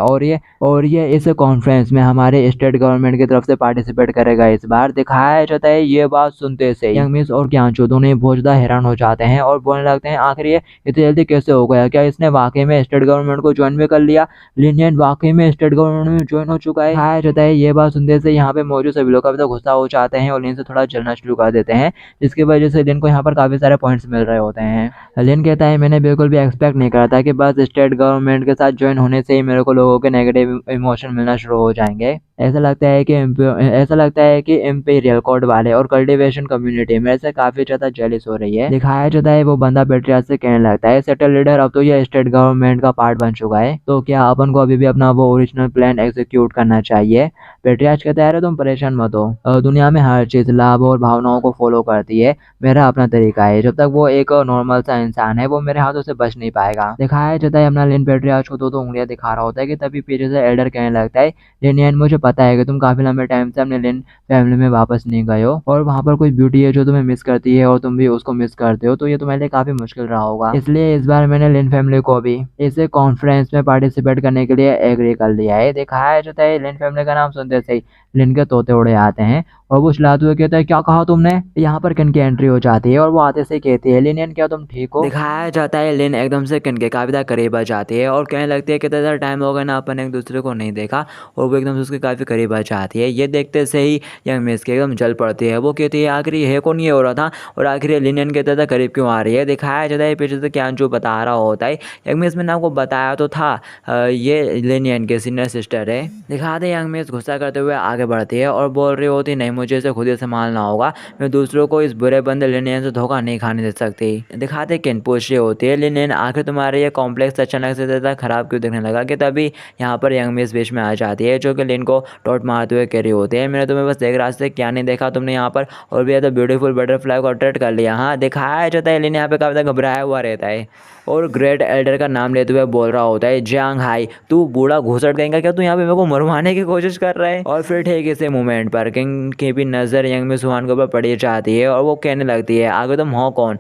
और ये इस कॉन्फ्रेंस में हमारे स्टेट गवर्नमेंट की तरफ से पार्टिसिपेट करेगा इस बार। दिखाया जाता है ये बात सुनते से यंग मिस और ज्ञानचो दोनों बहुत ज्यादा हैरान हो जाते हैं और बोलने लगते हैं आखिर ये इतनी जल्दी कैसे हो गया, क्या इसने वाकई में स्टेट गवर्नमेंट को ज्वाइन भी कर लिया, लिनियन वाकई में स्टेट गवर्नमेंट में ज्वाइन हो चुका है। दिखाया जाता है ये बात सुनते से यहाँ पे मौजूद सभी लोग काफी तो गुस्सा हो जाते हैं और लिन से थोड़ा जलना शुरू कर देते हैं, जिसकी वजह से लिन को यहाँ पर काफी सारे पॉइंट्स मिल रहे होते हैं। लिन कहता है मैंने बिल्कुल भी एक्सपेक्ट नहीं करा था कि बस स्टेट गवर्नमेंट के साथ ज्वाइन होने से ही मेरे को लोगों के नेगेटिव इमोशन मिलना शुरू हो जाएंगे। ऐसा लगता है कि इंपीरियल कोड वाले और कल्टीवेशन कम्युनिटी मेरे से काफी ज्यादा जेलिस हो रही है। दिखाया जाता है वो बंदा पेट्रियार्च से कहने लगता है सेटल लीडर अब तो ये स्टेट गवर्नमेंट का पार्ट बन चुका है, तो क्या अपन को अभी भी अपना वो ओरिजिनल प्लान एग्जीक्यूट करना चाहिए। पेट्रियार्च कहता है तुम परेशान मत हो, दुनिया में हर चीज लाभ और भावनाओं को फॉलो करती है, मेरा अपना तरीका है, जब तक वो एक नॉर्मल सा इंसान है वो मेरे हाथों से बच नहीं पाएगा। दिखाया जाता है अपना लिन पेट्रियार्च को दो उंगलियां दिखा रहा होता है कि तभी पीछे से एल्डर कहने लगता है लिनियन मुझे पता है कि तुम काफी लंबे टाइम से अपने लिन फैमिली में वापस नहीं गए हो और वहाँ पर कोई ब्यूटी है जो तुम्हें मिस करती है और तुम भी उसको मिस करते हो, तो ये तुम्हारे लिए काफी मुश्किल रहा होगा, इसलिए इस बार मैंने लिन फैमिली को भी इस कॉन्फ्रेंस में पार्टिसिपेट करने के लिए एग्री कर लिया है। दिखाया जाता है लिन फैमिली का नाम सुनते से ही लिन के तोते उड़े आते हैं और वो चिल्लाते हुए कहता है क्या कहा तुमने। यहाँ पर किन की एंट्री हो जाती है और वो आते से कहती है लिनियन क्या तुम ठीक हो। दिखाया जाता है लिन एकदम से किन के काफी करीब आ जाती है और कहने लगती है कितना ज़्यादा टाइम हो गया ना अपन एक दूसरे को नहीं देखा, और वो एकदम से उसके काफ़ी करीब आ जाती है। ये देखते से ही यंग मिस के एकदम जल पड़ती है, वो कहती है आखिर ये कौन ये हो रहा था और आखिर ये लिनियन कहता था करीब क्यों आ रही है। दिखाया जाता है पीछे से क्या जो बता रहा होता है यंग मिस मैंने आपको बताया तो था ये लिनियन के सीनियर सिस्टर है। दिखाते यंग मिस गुस्सा करते हुए आगे बढ़ती है और बोल रही होती नहीं मुझे इसे खुद ही संभालना होगा, मैं दूसरों को इस बुरे बंदे लिनियन से धोखा नहीं खाने दे सकती। दिखाते किन पूछ रही होती है लिनियन आखिर तुम्हारे ये कॉम्प्लेक्स अचानक से ज़्यादा खराब क्यों दिखने लगा, कि तभी यहाँ पर यंग मिस बीच में आ जाती है जो कि लिन को टॉट मारते हुए कह रही होती है मैंने तुम्हें बस एक रास्ते क्या नहीं देखा तुमने यहाँ पर और भी ज़्यादा ब्यूटीफुल बटरफ्लाई को अट्रैक्ट कर लिया। हाँ दिखाया जाता है लिन यहाँ पे काफ़ी ज़्यादा घबराया हुआ रहता है और ग्रेट एल्डर का नाम लेते हुए बोल रहा होता है जियांग हाई तू बूढ़ा घुसट कहेंगे क्या, तू यहाँ पे मेरे को मरवाने की कोशिश कर रहा है। और फिर ठीक इसी मोमेंट पर किंग की भी नज़र यंग में सुहान के ऊपर पड़ी जाती है और वो कहने लगती है आगे तुम हो कौन।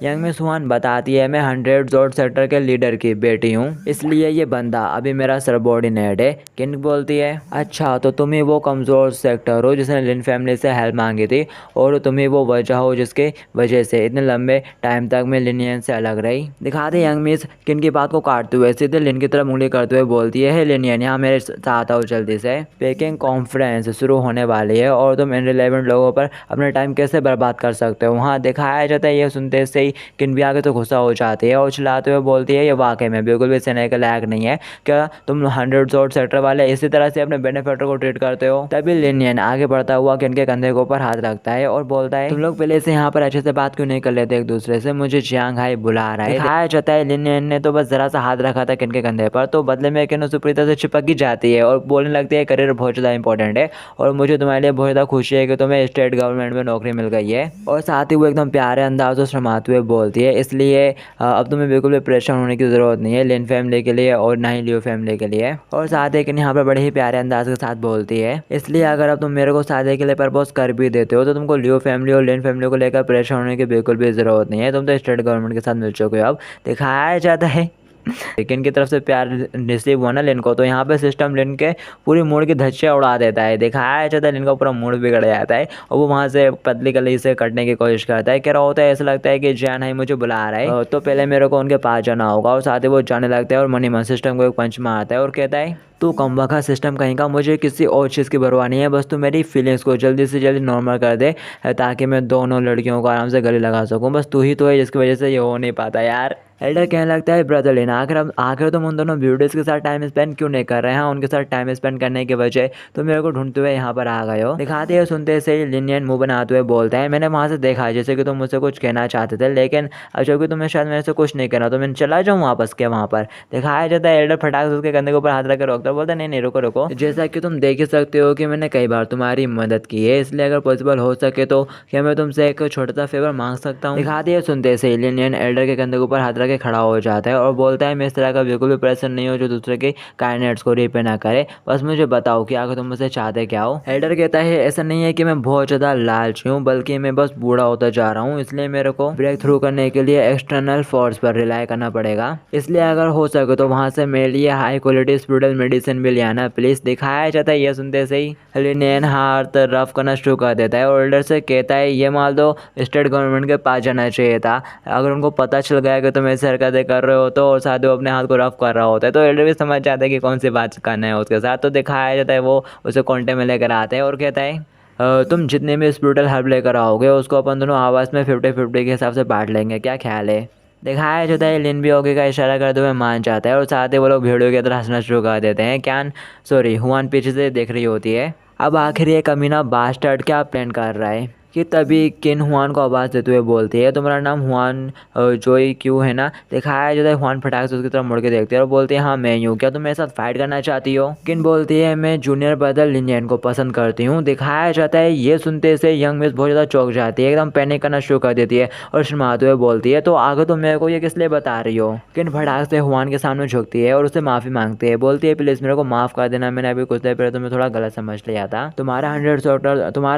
यंग में सुहान बताती है मैं 100 जोड़ सेक्टर के लीडर की बेटी हूँ, इसलिए ये बंदा अभी मेरा सबऑर्डिनेट है। किंग बोलती है अच्छा तो तुम ही वो कमज़ोर सेक्टर हो जिसने लिन फैमिली से हेल्प मांगी थी और तुम ही वो वजह हो जिसके वजह से इतने लंबे टाइम तक मैं लिनियन से अलग रही। दिखाते यंग मिस किन की बात को काटते हुए सीधे लिन की तरफ उंगली करते हुए बोलती है लिनियन यहाँ मेरे साथ आओ जल्दी से, पेकिंग कॉन्फ्रेंस शुरू होने वाली है और तुम इनरिलेवेंट लोगों पर अपना टाइम कैसे बर्बाद कर सकते हो। वहाँ दिखाया जाता है ये सुनते से ही किन भी आगे तो गुस्सा हो जाती है और चिल्लाते हुए बोलती है ये वाकई में बिल्कुल भी सेने के लायक नहीं है, क्या तुम 100 जोड़ सेक्टर वाले इसी तरह से अपने बेनिफिटर को ट्रीट करते हो। तभी लिनियन आगे बढ़ता हुआ किन के कंधे के ऊपर हाथ रखता है और बोलता है तुम लोग पहले से यहाँ पर अच्छे से बात क्यों नहीं कर लेते एक दूसरे से, मुझे जियांग हाई बुला रहा है। दिखाया जाता है लिनियन ने तो बस जरा सा हाथ रखा था किन के कंधे पर, तो बदले में किन उसे पूरी तरह से चिपक ही जाती है और बोलने लगती है करियर बहुत ज़्यादा इंपॉर्टेंट है और मुझे तुम्हारे लिए बहुत ज़्यादा खुशी है कि तुम्हें स्टेट गवर्नमेंट में नौकरी मिल गई है। और साथ ही वो एकदम प्यारे अंदाज से शर्माते हुए बोलती है इसलिए अब तुम्हें बिल्कुल भी परेशान होने की ज़रूरत नहीं है लिन फैमिली के लिए और ना ही लियो फैमिली के लिए। और साथ ही किन यहाँ पर बड़े ही प्यारे अंदाज के साथ बोलती है इसलिए अगर अब तुम मेरे को शादी के लिए प्रपोज कर भी देते हो तो तुमको लियो फैमिली और लिन फैमिली को लेकर परेशान होने की बिल्कुल भी ज़रूरत नहीं है, तुम तो स्टेट गवर्नमेंट के साथ मिल चुके हो। अब दिखाया जाता है लेकिन की तरफ से प्यार रिसीव हुआ ना लिन को, तो यहाँ पे सिस्टम लिन के पूरी मूड की धज्जियाँ उड़ा देता है। दिखाया जाता है लिन का पूरा मूड बिगड़ जाता है और वो वहाँ से पतली कली से कटने की कोशिश करता है। कह रहा होता है ऐसा लगता है कि जैन है मुझे बुला रहा है, तो पहले मेरे को उनके पास जाना होगा। और साथ ही वो जाने लगता है और मनी मन सिस्टम को एक पंच मारता है और कहता है तू कमबख्त सिस्टम कहीं का, मुझे किसी और चीज़ की परवाह नहीं है, बस तू मेरी फीलिंग्स को जल्दी से जल्दी नॉर्मल कर दे ताकि मैं दोनों लड़कियों को आराम से गले लगा सकूं। बस तू ही तो है जिसकी वजह से ये हो नहीं पाता यार। एल्डर कहने लगता है ब्रदर लिन, आखिर तुम उन दोनों ब्यूटीज के साथ टाइम स्पेंड क्यों नहीं कर रहे हैं? उनके साथ टाइम स्पेंड करने की वजह तो मेरे को ढूंढते हुए यहाँ पर आ गए हो। दिखाते हैं सुनते से लिनियन मुंह बनाते हुए बोलता है मैंने वहाँ से देखा जैसे कि तुम मुझसे कुछ कहना चाहते थे, लेकिन अब जबकि तुम्हें शायद मेरे से कुछ नहीं कहना तो मैं चला जाऊँ वापस के वहाँ पर। दिखाया जाता है एल्डर फटाक से उसके कंधे के ऊपर हाथ रख कर रोकता है, बोलता है नहीं रुको रुको, जैसा कि तुम देख ही सकते हो कि मैंने कई बार तुम्हारी मदद की है, इसलिए अगर पॉसिबल हो सके तो क्या मैं तुमसे एक छोटा सा फेवर मांग सकता हूँ? दिखाती है सुनते से लिनियन एल्डर के कंधे के ऊपर हाथ रख के खड़ा हो जाता है और बोलता है मैं इस तरह का बिल्कुल भी पर्सन नहीं हो जो दूसरे के काइंडनेस को रिपे ना करे, बस मुझे बताओ कि आखिर तुम मुझसे चाहते क्या हो? एल्डर कहता है ऐसा नहीं है कि मैं बहुत ज़्यादा लालची हूँ, बल्कि मैं बस बूढ़ा होता जा रहा हूँ, इसलिए मेरे को ब्रेक थ्रू करने के लिए एक्सटर्नल फोर्स पर रिलाई करना पड़ेगा, इसलिए अगर हो सके तो वहाँ से मेरे लिए हाई क्वालिटी स्पिरिचुअल मेडिसिन भी ले आना प्लीज़। दिखाया जाता है यह सुनते से ही लिनियन हाथ रफ करना शुरू कर देता है और एल्डर से कहता है ये माल तो स्टेट गवर्नमेंट के पास जाना चाहिए था, अगर उनको पता चल गया कि तुम ऐसी हरकतें कर रहे हो तो, और साथ ही वो अपने हाथ को रफ कर रहा होता है, तो एल्डर भी समझ जाता है कि कौन सी बात करना है उसके साथ। तो दिखाया जाता है वो उसे कॉन्टे में लेकर आते हैं और कहता है तुम जितने भी स्पिरिचुअल हर्ब लेकर आओगे उसको अपन दोनों आवाज़ में 50-50 के हिसाब से बांट लेंगे, क्या ख्याल है? दिखाया जाता है लिन भी ओके का इशारा करते हुए मान जाता है और साथ ही वो लोग भेड़ियों की तरह हंसना शुरू कर देते हैं। हुआन पीछे से देख रही होती है। अब आखिर ये कमीना बास्टर्ड क्या प्लान कर रहा है कि तभी किन हुआन को आवाज़ देते हुए बोलती है तुम्हारा नाम हुआन जोई क्यों है ना? दिखाया जाता है हुआन फटाक से उसकी तरफ मुड़ के देखते हैं और बोलते हैं हाँ मैं ही हूँ, क्या तुम मेरे साथ फाइट करना चाहती हो? किन बोलती है मैं जूनियर ब्रदर लिनियन को पसंद करती हूँ। दिखाया जाता है ये सुनते से यंग मिस बहुत ज़्यादा चौंक जाती है, एकदम पैनिक करना शुरू कर देती है और शर्माते हुए बोलती है तो आगे तुम मेरे को ये किस लिए बता रही हो? किन फटाक से हुआन के सामने झुकती है और उससे माफ़ी मांगती है, बोलती है प्लीज़ मेरे को माफ़ कर देना, मैंने अभी कुछ देर पहले तुम्हें थोड़ा गलत समझ लिया था, तुम्हारा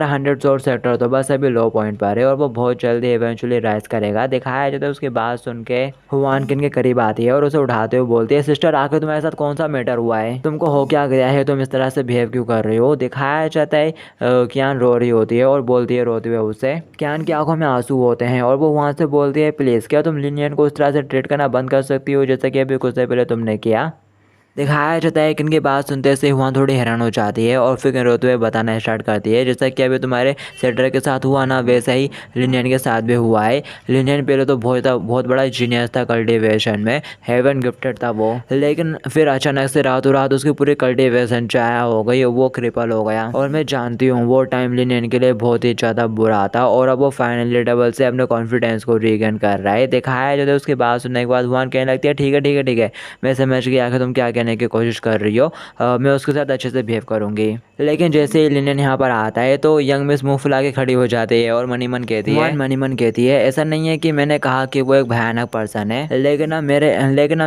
100 सोर्स सेक्टर तो बस अभी लो पॉइंट पर है और वो बहुत जल्दी इवेंचुअली राइज करेगा। दिखाया जाता है उसके बाद सुन के हुआन किन के करीब आती है और उसे उठाते हुए बोलती है सिस्टर आखिर तुम्हारे साथ कौन सा मैटर हुआ है, तुमको हो क्या गया है, तुम इस तरह से बिहेव क्यों कर रही हो? दिखाया जाता है कियान रो रही होती है और बोलती है रोते हुए उससे, कियान की आंखों में आंसू होते हैं और वो वहाँ से बोलती है प्लीज़ क्या तुम लिनियन को उस तरह से ट्रीट करना बंद कर सकती हो जैसा कि अभी कुछ देर पहले तुमने किया? दिखाया जाता है कि इनकी बात सुनते से हुआ थोड़ी हैरान हो जाती है और फिर रोते हुए बताना स्टार्ट करती है जैसा कि अभी तुम्हारे सेटर के साथ हुआ ना वैसा ही लिनियन के साथ भी हुआ है। लिनियन पहले तो बहुत बड़ा जीनियस था कल्टीवेशन में, हेवन गिफ्टेड था वो, लेकिन फिर अचानक से रातों रात उसकी पूरी कल्टीवेशन चाया हो गई, वो क्रिपल हो गया और मैं जानती हूँ वो टाइम लिनियन के लिए बहुत ही ज़्यादा बुरा था और अब वो फाइनली डबल से अपने कॉन्फिडेंस को रीगेन कर रहा है। दिखाया जाता है उसकी बात सुनने के बाद हुआ कहने लगती है ठीक है ठीक है ठीक है मैं समझ गया कि तुम क्या कहने की कोशिश कर रही हो, मैं उसके साथ अच्छे से बिहेव करूंगी। लेकिन जैसे ही लिनियन यहाँ पर आता है तो यंग मिस मुंह फुला के खड़ी हो जाती है और मनीमन कहती है ऐसा नहीं है कि मैंने कहा कि वो एक भयानक पर्सन है, लेकिन ना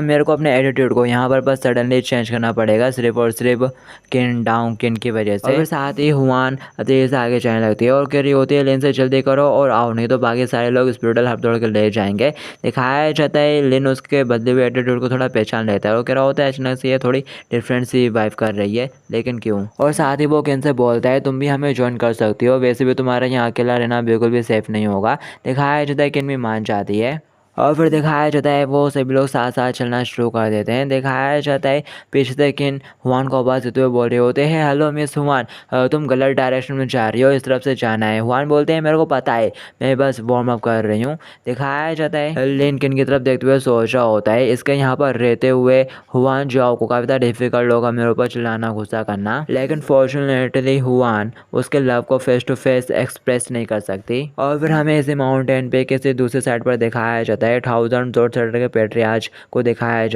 मेरे को अपने एटीट्यूड को यहाँ पर बस सडनली चेंज करना पड़ेगा सिर्फ और सिर्फ किन की वजह से। और फिर साथ ही हुआन तेज से आगे चलने लगती है और कह रही होती है लिन से जल्दी करो और आओ नहीं तो बाकी सारे लोग स्पिरिचुअल हब तोड़ के ले जाएंगे। दिखाया जाता है लिन उसके बदले हुए एटीट्यूड को थोड़ा पहचान लेता है और कह रहा होता है अचानक से ये थोड़ी डिफरेंट सी वाइफ कर रही है, लेकिन क्यों? और साथ ही वो किन से बोलता है तुम भी हमें ज्वाइन कर सकती हो, वैसे भी तुम्हारा यहाँ अकेला रहना बिल्कुल भी सेफ नहीं होगा। दिखाया जाता है किन भी मान जाती है और फिर दिखाया जाता है वो सभी लोग साथ साथ चलना शुरू कर देते हैं। दिखाया जाता है पीछे से किन हुआन को आवाज़ देते हुए बोल रहे होते हैं हेलो मिस हुआन तुम गलत डायरेक्शन में जा रही हो, इस तरफ से जाना है। हुआन बोलते हैं मेरे को पता है मैं बस वार्म अप कर रही हूँ। दिखाया जाता है लिन किन की तरफ देखते हुए सोच रहा होता है इसके यहाँ पर रहते हुए हुआन जाओ को काफ़ी डिफिकल्ट होगा मेरे ऊपर चिल्लाना गुस्सा करना, लेकिन फॉर्चुनेटली हुआन उसके लव को फेस टू फेस एक्सप्रेस नहीं कर सकती। और फिर हमें इसी माउंटेन पे किसी दूसरी साइड पर दिखाया जाता है 1000 सेटर के पेट्रियार्च को दिखाया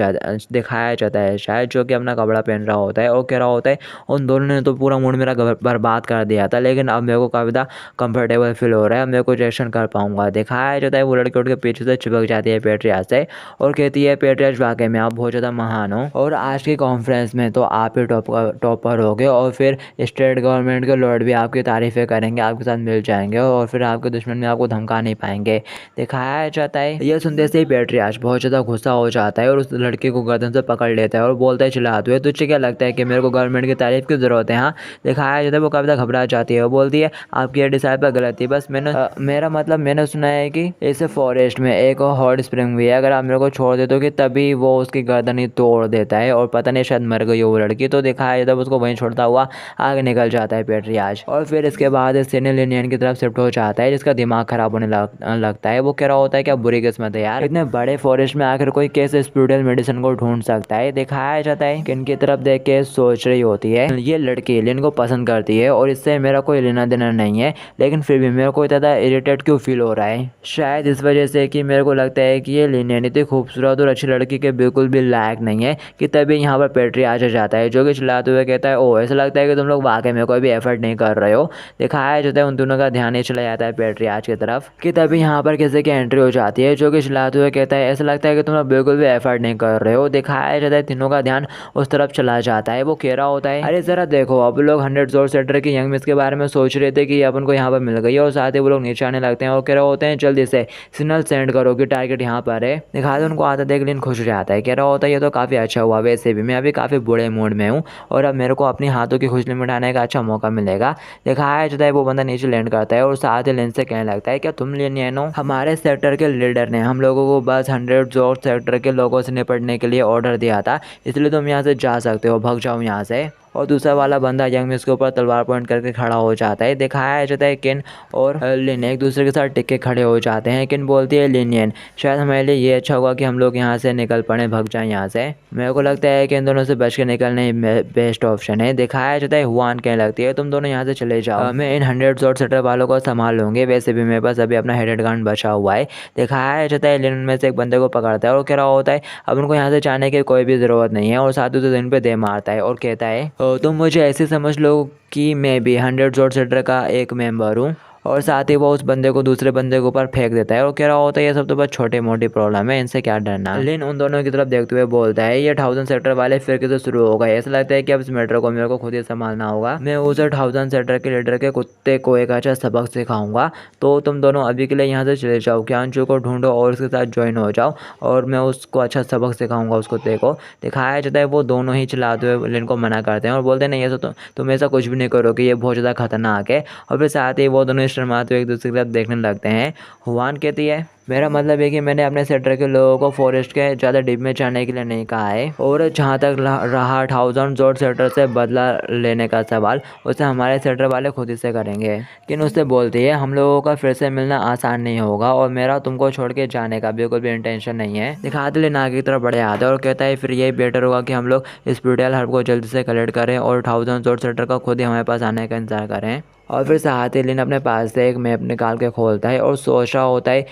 जाता है शायद, जो कि अपना कपड़ा पहन रहा होता है और कह रहा होता है उन दोनों ने तो पूरा मूड मेरा बर्बाद कर दिया था, लेकिन अब मेरे को काफ़ी कंफर्टेबल फील हो रहा है, अब मेरे को रिएक्शन कर पाऊंगा। दिखाया जाता है वो लड़की उठ के पीछे से चिपक जाती है पेट्रियार्च से और कहती है पेट्रियार्च वाकई में आप बहुत ज़्यादा महान हो और आज की कॉन्फ्रेंस में तो आप ही टॉपर हो गए और फिर स्टेट गवर्नमेंट के लॉर्ड भी आपकी तारीफ़ें करेंगे, आपके साथ मिल जाएंगे और फिर आपके दुश्मन में आपको धमका नहीं पाएंगे। दिखाया जाता है ये ये सुनते से ही पेट्रियार्च बहुत ज़्यादा गुस्सा हो जाता है और उस लड़की को गर्दन से पकड़ लेता है और बोलता है चिल्लाते हुए, तुझे क्या लगता है कि मेरे को गवर्नमेंट की तारीफ की ज़रूरत है? हाँ, दिखाया जाता है वो कविता घबरा जाती है और बोलती है, आपकी ये डिसाइड गलत थी, बस मेरा मतलब मैंने सुना है कि इस फॉरेस्ट में एक हॉट स्प्रिंग भी है, अगर आप मेरे को छोड़ देते हो कि तभी वो उसकी गर्दन ही तोड़ देता है और पता नहीं शायद मर गई हो वो लड़की। तो दिखाया जाता है उसको वहीं छोड़ता हुआ आगे निकल जाता है पेट्रियार्च और फिर इसके बाद सीनियर लिनियन की तरफ शिफ्ट हो जाता है, जिसका दिमाग खराब होने लगता है। वो कह रहा होता है क्या बुरी किस्मत है यार, इतने बड़े फॉरेस्ट में आखिर कोई कैसे स्पिरिचुअल मेडिसिन को ढूंढ सकता है। दिखाया जाता है कि इनकी तरफ देख के सोच रही होती है, ये लड़की लिन को पसंद करती है और इससे मेरा कोई लेना देना नहीं है, लेकिन फिर भी मेरे को इतना इरिटेट क्यों फील हो रहा है, शायद इस वजह से कि मेरे को लगता है कि ये लिनियन इतनी खूबसूरत और अच्छी लड़की के बिल्कुल भी लायक नहीं है कि तभी यहाँ पर पेट्रियार्च आ जाता है, जो कि चिल्लाते हुए कहता है, ओह ऐसा लगता है कि तुम लोग वाकई में कोई भी एफर्ट नहीं कर रहे हो। दिखाया जाता है उन दोनों का ध्यान ही चला जाता है पेट्रियार्च की तरफ कि तभी यहाँ पर किसी की एंट्री हो जाती है, जो कि चिल्लाते हुए कहता है, ऐसा लगता है कि तुम लोग बिल्कुल भी एफर्ट नहीं कर रहे हो। दिखाया जाता है तीनों का ध्यान उस तरफ चला जाता है। वो कह रहा होता है, अरे जरा देखो, अब लोग 100 जोर सेक्टर की यंग मिस के बारे में सोच रहे थे कि अपन को यहाँ पर मिल गई है और साथ ही वो लोग नीचे आने लगते हैं और कह रहे होते हैं जल्दी से सिग्नल सेंड करो कि टारगेट यहाँ पर है। दिखाते उनको आता देख लिन खुश हो जाता है, कह रहा होता है ये तो काफ़ी अच्छा हुआ, वैसे भी मैं अभी काफ़ी बुरे मूड में हूँ और अब मेरे को अपनी हाथों की खुजली मिटाने का अच्छा मौका मिलेगा। दिखाया जाता है वो बंदा नीचे लैंड करता है और साथ ही लिन से कहने लगता है, क्या तुम लिन हो? हमारे सेक्टर के लीडर ने हम लोगों को बस 100 जोर सेक्टर के लोगों से निपटने के लिए ऑर्डर दिया था, इसलिए तुम यहाँ से जा सकते हो, भाग जाओ यहाँ से। और दूसरा वाला बंदा यंग मिस के ऊपर तलवार पॉइंट करके खड़ा हो जाता है। दिखाया जाता है किन और लिन एक दूसरे के साथ टिक के खड़े हो जाते हैं। किन बोलती है, लिनियन शायद हमारे लिए ये अच्छा होगा कि हम लोग यहाँ से निकल पड़े, भाग जाएं यहाँ से। मेरे को लगता है कि इन दोनों से बच के निकलना ही बेस्ट ऑप्शन है। दिखाया जाता है हुआन कहने लगती है, तुम दोनों यहाँ से चले जाओ, मैं इन 100 शॉट सेटर वालों को संभाल लूँगी, वैसे भी मेरे पास अभी अपना हेडेड गन बचा हुआ है। दिखाया जाता है लिन में से एक बंदे को पकड़ता है और कह रहा होता है अब उनको यहाँ से जाने की कोई भी ज़रूरत नहीं है और साथ ही दिन पे दे मारता है और कहता है, तुम मुझे ऐसे समझ लो कि मैं भी 100 जोर सेटर का एक मेंबर हूँ। और साथ ही वो उस बंदे को दूसरे बंदे के ऊपर फेंक देता है और कह रहा होता है ये सब तो बस छोटी मोटी प्रॉब्लम है, इनसे क्या डरना। लिन उन दोनों की तरफ देखते हुए बोलता है, ये 1000 सेक्टर वाले फिर से शुरू हो गए, ऐसा लगता है कि अब इस मैटर को मेरे को खुद ही संभालना होगा। मैं उस 1000 सेक्टर के लीडर के कुत्ते को एक अच्छा सबक सिखाऊंगा, तो तुम दोनों अभी के लिए यहाँ से चले जाओ, क्यांचू को ढूंढो और उसके साथ ज्वाइन हो जाओ और मैं उसको अच्छा सबक सिखाऊंगा उस कुत्ते को। दिखाया जाता है वो दोनों ही चलाते हुए लिन को मना करते हैं और बोलते हैं नहीं ऐसा तुम ऐसा कुछ भी नहीं करोगे, ये बहुत ज़्यादा खतरनाक है। और फिर साथ ही वो दोनों शर्माते हुए एक दूसरे की तरफ देखने लगते हैं। हुआन कहती है, मेरा मतलब है कि मैंने अपने सेक्टर के लोगों को फॉरेस्ट के ज़्यादा डीप में जाने के लिए नहीं कहा है और जहाँ तक रहा 1000 जोर सेक्टर से बदला लेने का सवाल, उसे हमारे सेक्टर वाले खुद ही से करेंगे। लेकिन उससे बोलती है, हम लोगों का फिर से मिलना आसान नहीं होगा और मेरा तुमको छोड़ के जाने का बिल्कुल भी इंटेंशन नहीं है। दिखाते लेन आगे की तरफ बढ़े आता है और कहता है फिर यही बेटर होगा कि हम लोग स्पिरिचुअल हर्ब को जल्दी से कलेक्ट करें और 1000 जोर सेक्टर का खुद ही हमारे पास आने का इंतजार करें। और फिर साथ ही लिन अपने पास से एक मैप निकाल के खोलता है और सोच रहा होता है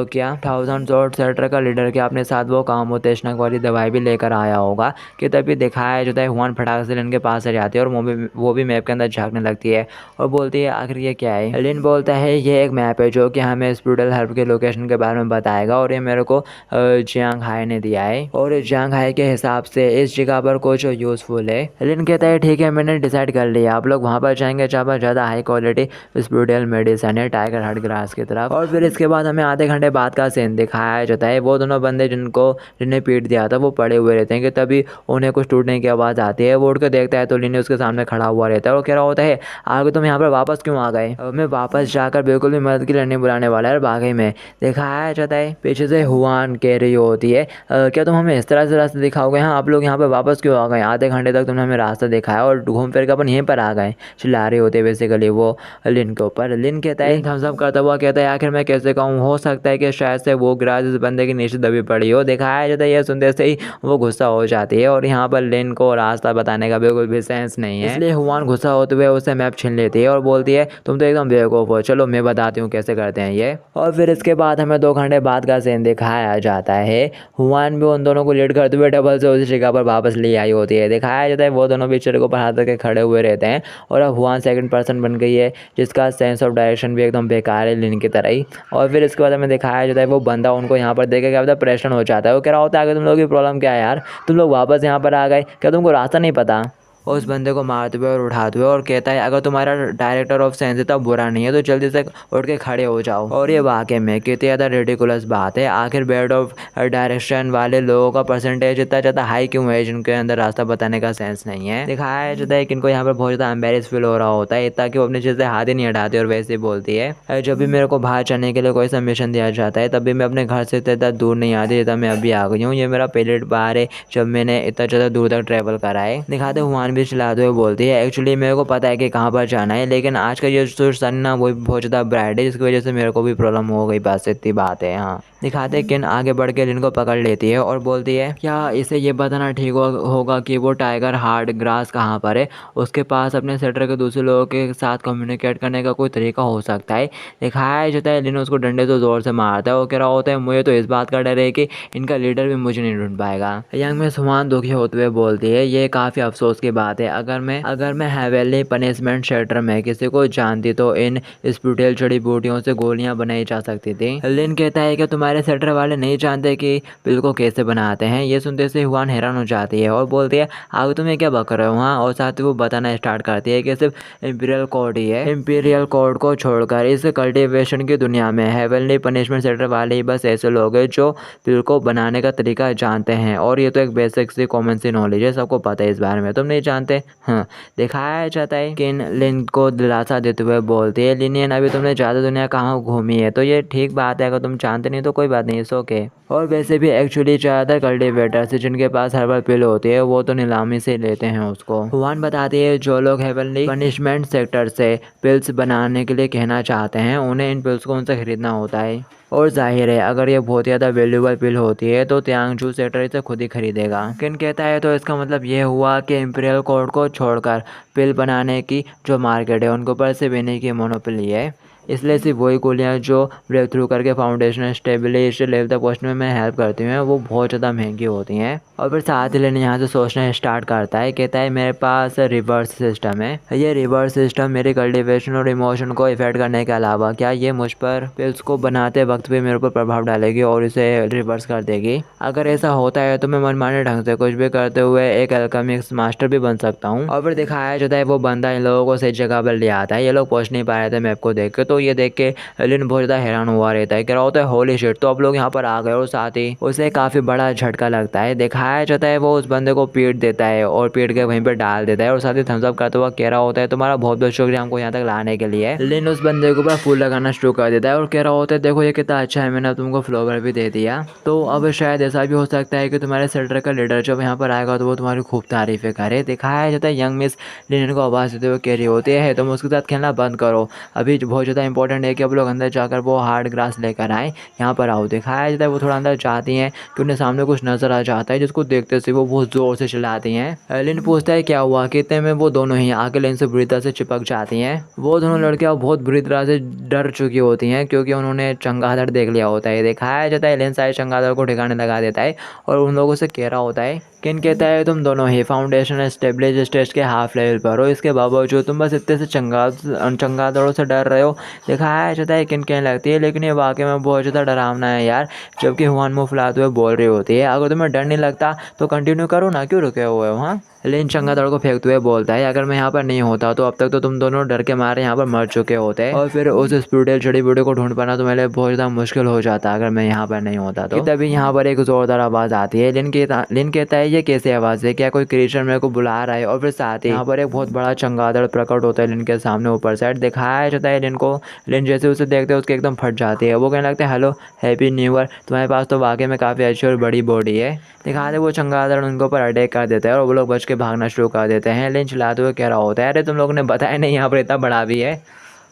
क्या 1000 जोर सेक्टर का लीडर के अपने साथ वो काम उत्तेजनक वाली दवाई भी लेकर आया होगा कि तभी दिखाया जाता है हुआन फटाक से लिन के पास आ जाती है और वो भी मैप के अंदर झांकने लगती है और बोलती है आखिर ये क्या है। लिन बोलता है ये एक मैप है जो कि हमें स्पिरिचुअल हर्ब के लोकेशन के बारे में बताएगा और ये मेरे को जियांग हाई ने दिया है और जियांग हाई के हिसाब से इस जगह पर कुछ यूज़फुल है। लिन कहता है ठीक है, मैंने डिसाइड कर लिया, आप लोग वहाँ पर जाएंगे जहाँ पर ज़्यादा हाई क्वालिटी स्पिरिचुअल मेडिसिन है टाइगर हर्ट ग्रास की तरफ। और फिर इसके बाद हमें आधे घंटे बाद का सीन दिखाया जाता है। वो दोनों बंदे जिन्हें पीट दिया था वो पड़े हुए रहते हैं कि तभी उन्हें कुछ टूटने की आवाज़ आती है। वो उठ कर देखता है तो लिन उसके सामने खड़ा हुआ रहता है और कह रहा होता है आगे तुम यहाँ पर वापस क्यों आ गए? मैं वापस जाकर बिल्कुल भी मदद के लिए नहीं बुलाने वाला है, बाकी में। दिखाया जाता है पीछे से हुआन कह रही होती है क्या तुम हमें इस तरह से रास्ते दिखाओगे? हाँ, आप लोग यहाँ पर वापस क्यों आ गए? आधे घंटे तक तुमने हमें रास्ता दिखाया और घूम फिर कर अपन यहीं पर आ गए। चिल्ला रही होती है बेसिकली वो लिन के ऊपर। लिन कहता है थम्स अप करता हुआ कहता है आखिर मैं कैसे कहूँ, हो सकता है कि शायद से वो ग्रास इस बंदे की नीचे दबी पड़ी हो। दिखाया जाता है यह सुनते से ही वो गुस्सा हो जाती है और यहाँ पर लिन को रास्ता बताने का बिल्कुल भी सेंस नहीं है, इसलिए हुआन गुस्सा होते हुए उसे मैप छीन लेती है और बोलती है तुम तो एकदम बेवकूफ़ हो, चलो मैं बताती हूँ कैसे करते हैं ये। और फिर इसके बाद हमें 2 घंटे बाद का सीन दिखाया जाता है। हुआन भी उन दोनों को लीड करते हुए डबल से उसी जगह पर वापस ले आई होती है। दिखाया जाता है वो दोनों बिछड़े को ऊपर हाथ करके खड़े हुए रहते हैं और अब हुआन सेकंड पर्सन बन गई है जिसका सेंस ऑफ डायरेक्शन भी एकदम बेकार है लिन की तरह ही। और फिर इसके बाद हमें दिखाया जाता है वो बंदा उनको यहाँ पर देख के क्या होता है परेशान हो जाता है। वो कह रहा होता है आगे तुम लोगों की प्रॉब्लम क्या है यार, तुम लोग वापस यहाँ पर आ गए, क्या तुमको रास्ता नहीं पता? उस बंदे को मारते हुए और उठाते हुए और कहता है अगर तुम्हारा डायरेक्टर ऑफ साइंस इतना बुरा नहीं है तो जल्दी से उठ के खड़े हो जाओ। और ये वाकई में कितनी ज़्यादा रेडिकुलस बात है। आखिर बेड ऑफ डायरेक्शन वाले लोगों का परसेंटेज इतना ज़्यादा हाई क्यों है जिनके अंदर रास्ता बताने का सेंस नहीं है। दिखाया जाता है कि इनको यहाँ पर बहुत ज़्यादा एम्बेरस फील हो रहा होता है ताकि वो अपनी चीज़ से हाथ ही नहीं हटाती और वैसे ही बोलती है जब भी मेरे को बाहर चलने के लिए कोई सा मिशन दिया जाता है तब भी मैं अपने घर से इतना दूर नहीं आती जितना मैं अभी आ गई हूँ। ये मेरा पहली बार है जब मैंने इतना ज़्यादा दूर तक ट्रैवल करा है। दिखाते हुआन भी चिल्लाते हुए बोलती है एक्चुअली मेरे को पता है कि कहाँ पर जाना है लेकिन आज का ये सन ना वो बहुत ज़्यादा ब्राइट है जिसकी वजह से मेरे को भी प्रॉब्लम हो गई, बस इतनी बात है। हाँ दिखाते किन आगे बढ़ के लिन को पकड़ लेती है और बोलती है क्या इसे ये बताना ठीक होगा कि वो टाइगर हार्ड ग्रास कहाँ पर है। उसके पास अपने सेक्टर के दूसरे लोगों के साथ कम्युनिकेट करने का कोई तरीका हो सकता है। दिखाया जाता है लिन उसको डंडे से ज़ोर से मारता है और कह रहा होता है मुझे तो इस बात का डर है कि इनका लीडर भी मुझे नहीं ढूंढ पाएगा। यंग में सुहान दुखी होते हुए बोलती है ये काफ़ी अफसोस की बात है। अगर मैं हेवेली पनिशमेंट शेल्टर में किसी को जानती तो इन स्पिरिचुअल जड़ी बूटियों से गोलियां बनाई जा सकती थी। लिन कहता है कि तुम्हारे सेक्टर वाले नहीं जानते कि पिल को कैसे बनाते हैं। ये सुनते से हुआन हैरान हो जाती है और बोलती है आगे तुम्हें क्या बक रहे हो वहाँ। और साथ ही वो बताना स्टार्ट करती है कि सिर्फ इंपीरियल कोड ही है। इंपीरियल कोड को छोड़कर इस कल्टिवेशन की दुनिया में हेवनली पनिशमेंट सेक्टर वाले ही बस ऐसे लोग हैं जो पिल को बनाने का तरीका जानते हैं। और ये तो एक बेसिक सी कॉमन सी नॉलेज है, सबको पता है इस बारे में, तुम नहीं जानते। हाँ दिखाया जाता है कि लिन को दिलासा देते हुए बोलती है लिनियन अभी तुमने ज़्यादा दुनिया कहाँ घूमी है तो ये ठीक बात है, अगर तुम जानते नहीं तो कोई बात नहीं, इट्स ओके। और वैसे भी एक्चुअली ज़्यादातर कल्टिवेटर्स जिनके पास हर्बल पिल होती है वो तो नीलामी से लेते हैं उसको। हुआन बताती है जो लोग हेवनली पनिशमेंट सेक्टर से पिल्स बनाने के लिए कहना चाहते हैं उन्हें इन पिल्स को उनसे खरीदना होता है। और जाहिर है अगर ये बहुत ज़्यादा वैल्यूबल पिल होती है तो त्यांगजू सेक्टर इसे खुद ही खरीदेगा। किन कहता है तो इसका मतलब ये हुआ कि इंपीरियल कोड को छोड़कर पिल बनाने की जो मार्केट है उनके ऊपर से इन्हीं की मोनोपोली है। इसलिए सिर्फ वही गोलियाँ जो ब्रेक थ्रू करके फाउंडेशन स्टेबलिश लेवल तक पहुँचने में हेल्प करती हैं वो बहुत ज़्यादा महंगी होती हैं। और फिर साथ ही लेने यहाँ से सोचना स्टार्ट करता है, कहता है मेरे पास रिवर्स सिस्टम है। ये रिवर्स सिस्टम मेरी कल्टिवेशन और इमोशन को इफेक्ट करने के अलावा क्या ये मुझ पर पिल्स को बनाते वक्त भी मेरे ऊपर प्रभाव डालेगी और इसे रिवर्स कर देगी। अगर ऐसा होता है तो मैं मनमाने ढंग से कुछ भी करते हुए एक अल्केमिस्ट मास्टर भी बन सकता हूँ। और फिर दिखाया जाता है वो बंदा इन लोगों को सही जगह पर ले आता है। ये लोग पहुँच नहीं पा रहे थे मैप को देख के, तो ये देख के लिन बहुत ज़्यादा हैरान हुआ रहता है, कह रहा होता है होली शिट तो आप लोग यहाँ पर आ गए। और साथ ही उसे काफ़ी बड़ा झटका लगता है। दिखाया जाता है वो उस बंदे को पीट देता है और पीट के वहीं पर डाल देता है और साथ ही थम्स अप करते हुए कह रहा होता है तुम्हारा बहुत बहुत शुक्रिया हमको यहाँ तक लाने के लिए। लिन उस बंदे के ऊपर फूल लगाना शुरू कर देता है और कह रहा होता है देखो ये कितना अच्छा है, मैंने तुमको फ्लावर भी दे दिया। तो अब शायद ऐसा भी हो सकता है कि तुम्हारे सेक्टर का लीडर जब यहाँ पर आएगा तो वो तुम्हारी खूब तारीफें करे। दिखाया जाता है यंग मिस लिन को आवाज़ देते हुए कह रही होती है तुम उसके साथ खेलना बंद करो, अभी बहुत ज़्यादा इंपॉर्टेंट है कि अब लोग अंदर जाकर वो हार्ड ग्रास लेकर आए, यहाँ पर आओ। दिखाया जाता है वो थोड़ा अंदर जाती हैं कि उन्हें सामने कुछ नजर आ जाता है जिसको देखते से वो बहुत ज़ोर से चिल्लाती हैं। लिन पूछता है क्या हुआ, कहते में वो दोनों ही आके लिन से बुरी तरह से चिपक जाती हैं। वो दोनों लड़कियाँ बहुत बुरी तरह से डर चुकी होती हैं क्योंकि उन्होंने चमगादड़ देख लिया होता है। दिखाया जाता है लिन सारे चमगादड़ को ठिकाने लगा देता है और उन लोगों से कह रहा होता है किन कहता है तुम दोनों ही फाउंडेशन स्टेबलिश स्टेज के हाफ लेवल पर हो, इसके बावजूद तुम बस इतने से चमगादड़ों से डर रहे हो। दिखाया जाता है किन कहने लगती है लेकिन ये वाकई में बहुत ज़्यादा डरावना है यार, जबकि हुआन मुँह फुलाते हुए बोल रही होती है अगर तुम्हें डर नहीं लगता तो कंटिन्यू करो ना, क्यों रुके हुए हो। हाँ लिन चमगादड़ को फेंकते हुए बोलता है अगर मैं यहाँ पर नहीं होता तो अब तक तो तुम दोनों डर के मारे यहाँ पर मर चुके होते और फिर उस स्पिरिचुअल जड़ी बूटी को ढूंढ पाना तो मेरे लिए बहुत ज़्यादा मुश्किल हो जाता अगर मैं यहाँ पर नहीं होता तो। तभी यहाँ पर एक जोरदार आवाज़ आती है। लिन कहता है ये कैसी आवाज़ है, क्या कोई क्रिएचर मेरे को बुला रहा है। और फिर साथ ही यहाँ पर एक बहुत बड़ा चमगादड़ प्रकट होता है लिन के सामने ऊपर साइड। दिखाया जाता है लिन को, लिन जैसे उसे देखते हैं उसके एकदम फट जाती है। वो कहने लगता है हेलो हैप्पी न्यू ईयर, तुम्हारे पास तो वाकई में काफ़ी अच्छी और बड़ी बॉडी है। दिखाते वो चमगादड़ उनके ऊपर अटैक कर देता है और वो लोग बच के भागना शुरू कर देते हैं। लिन चिल्लाते हुए कह रहा होता है अरे तुम लोगों ने बताया नहीं यहाँ पर इतना बड़ा भी है।